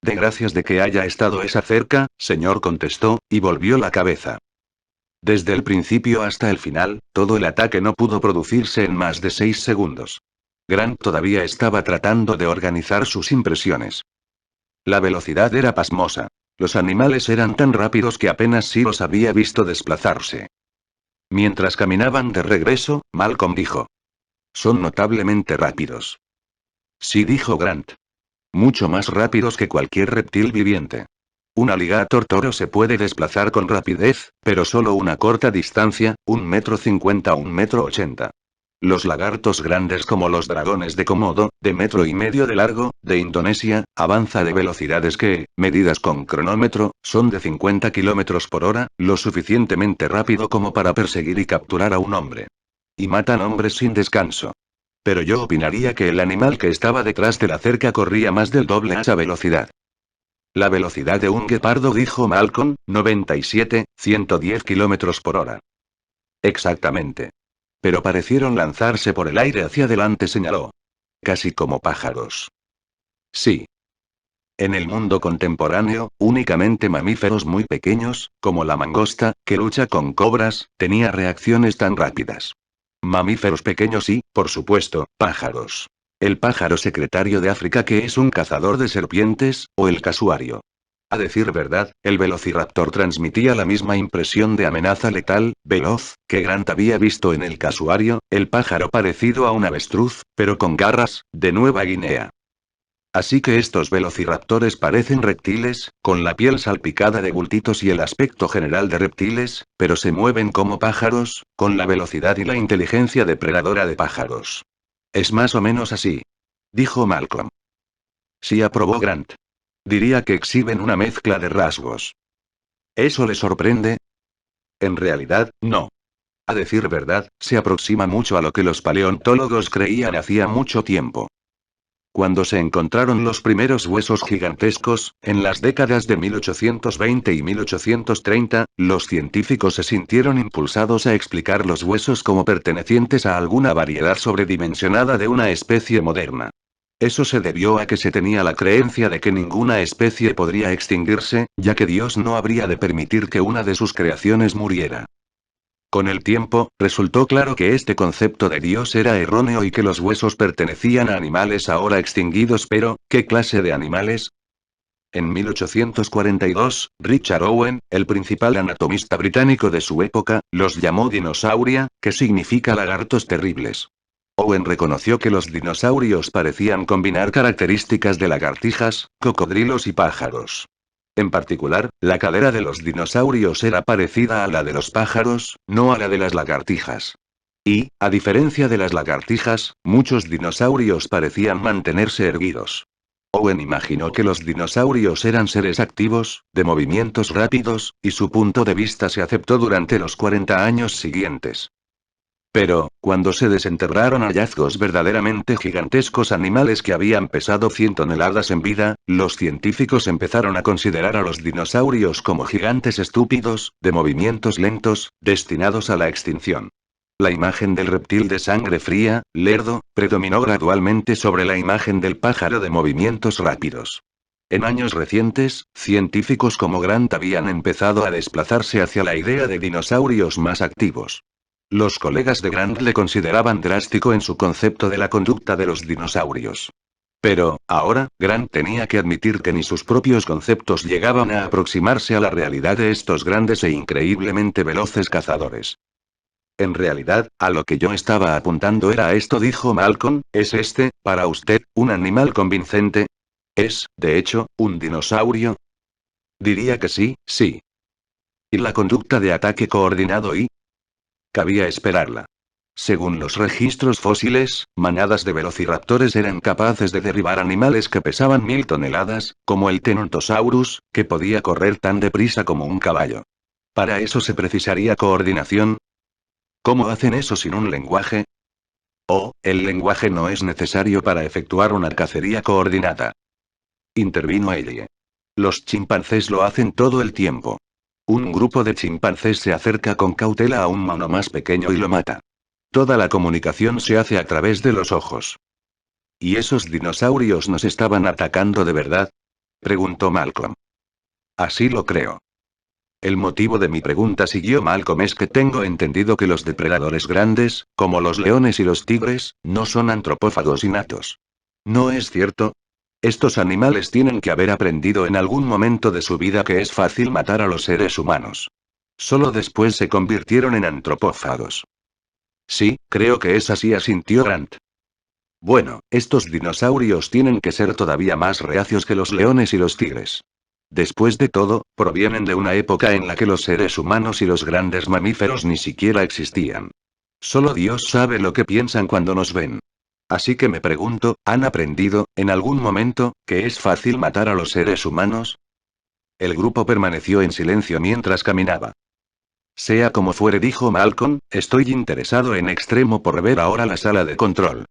De gracias de que haya estado esa cerca, señor, contestó, y volvió la cabeza. Desde el principio hasta el final, todo el ataque no pudo producirse en más de 6 segundos. Grant todavía estaba tratando de organizar sus impresiones. La velocidad era pasmosa. Los animales eran tan rápidos que apenas sí los había visto desplazarse. Mientras caminaban de regreso, Malcolm dijo. Son notablemente rápidos. Sí, dijo Grant. Mucho más rápidos que cualquier reptil viviente. Un alligator toro se puede desplazar con rapidez, pero solo una corta distancia, 1,50 m a 1,80 m. Los lagartos grandes como los dragones de Komodo, de 1,5 m de largo, de Indonesia, avanza de velocidades que, medidas con cronómetro, son de 50 km/h, lo suficientemente rápido como para perseguir y capturar a un hombre. Y matan hombres sin descanso. Pero yo opinaría que el animal que estaba detrás de la cerca corría más del doble a esa velocidad. La velocidad de un guepardo, dijo Malcolm, 97, 110 km/h. Exactamente. Pero parecieron lanzarse por el aire hacia adelante, señaló. Casi como pájaros. Sí. En el mundo contemporáneo, únicamente mamíferos muy pequeños, como la mangosta, que lucha con cobras, tenía reacciones tan rápidas. Mamíferos pequeños y, por supuesto, pájaros. El pájaro secretario de África, que es un cazador de serpientes, o el casuario. A decir verdad, el velociraptor transmitía la misma impresión de amenaza letal, veloz, que Grant había visto en el casuario, el pájaro parecido a un avestruz, pero con garras, de Nueva Guinea. Así que estos velociraptores parecen reptiles, con la piel salpicada de bultitos y el aspecto general de reptiles, pero se mueven como pájaros, con la velocidad y la inteligencia depredadora de pájaros. Es más o menos así. Dijo Malcolm. Sí, aprobó Grant. Diría que exhiben una mezcla de rasgos. ¿Eso le sorprende? En realidad, no. A decir verdad, se aproxima mucho a lo que los paleontólogos creían hacía mucho tiempo. Cuando se encontraron los primeros huesos gigantescos, en las décadas de 1820 y 1830, los científicos se sintieron impulsados a explicar los huesos como pertenecientes a alguna variedad sobredimensionada de una especie moderna. Eso se debió a que se tenía la creencia de que ninguna especie podría extinguirse, ya que Dios no habría de permitir que una de sus creaciones muriera. Con el tiempo, resultó claro que este concepto de Dios era erróneo y que los huesos pertenecían a animales ahora extinguidos, pero, ¿qué clase de animales? En 1842, Richard Owen, el principal anatomista británico de su época, los llamó dinosauria, que significa lagartos terribles. Owen reconoció que los dinosaurios parecían combinar características de lagartijas, cocodrilos y pájaros. En particular, la cadera de los dinosaurios era parecida a la de los pájaros, no a la de las lagartijas. Y, a diferencia de las lagartijas, muchos dinosaurios parecían mantenerse erguidos. Owen imaginó que los dinosaurios eran seres activos, de movimientos rápidos, y su punto de vista se aceptó durante los 40 años siguientes. Pero, cuando se desenterraron hallazgos verdaderamente gigantescos, animales que habían pesado 100 toneladas en vida, los científicos empezaron a considerar a los dinosaurios como gigantes estúpidos, de movimientos lentos, destinados a la extinción. La imagen del reptil de sangre fría, lerdo, predominó gradualmente sobre la imagen del pájaro de movimientos rápidos. En años recientes, científicos como Grant habían empezado a desplazarse hacia la idea de dinosaurios más activos. Los colegas de Grant le consideraban drástico en su concepto de la conducta de los dinosaurios. Pero, ahora, Grant tenía que admitir que ni sus propios conceptos llegaban a aproximarse a la realidad de estos grandes e increíblemente veloces cazadores. En realidad, a lo que yo estaba apuntando era a esto, dijo Malcolm, ¿es este, para usted, un animal convincente? ¿Es, de hecho, un dinosaurio? Diría que sí, sí. ¿Y la conducta de ataque coordinado y? Cabía esperarla. Según los registros fósiles, manadas de velociraptores eran capaces de derribar animales que pesaban 1000 toneladas, como el Tenontosaurus, que podía correr tan deprisa como un caballo. Para eso se precisaría coordinación. ¿Cómo hacen eso sin un lenguaje? Oh, el lenguaje no es necesario para efectuar una cacería coordinada. Intervino Ellie. Los chimpancés lo hacen todo el tiempo. Un grupo de chimpancés se acerca con cautela a un mono más pequeño y lo mata. Toda la comunicación se hace a través de los ojos. ¿Y esos dinosaurios nos estaban atacando de verdad? Preguntó Malcolm. Así lo creo. El motivo de mi pregunta, siguió Malcolm, es que tengo entendido que los depredadores grandes, como los leones y los tigres, no son antropófagos innatos. ¿No es cierto? Estos animales tienen que haber aprendido en algún momento de su vida que es fácil matar a los seres humanos. Solo después se convirtieron en antropófagos. Sí, creo que es así, asintió Grant. Bueno, estos dinosaurios tienen que ser todavía más reacios que los leones y los tigres. Después de todo, provienen de una época en la que los seres humanos y los grandes mamíferos ni siquiera existían. Solo Dios sabe lo que piensan cuando nos ven. Así que me pregunto, ¿han aprendido, en algún momento, que es fácil matar a los seres humanos? El grupo permaneció en silencio mientras caminaba. Sea como fuere, dijo Malcolm, estoy interesado en extremo por ver ahora la sala de control.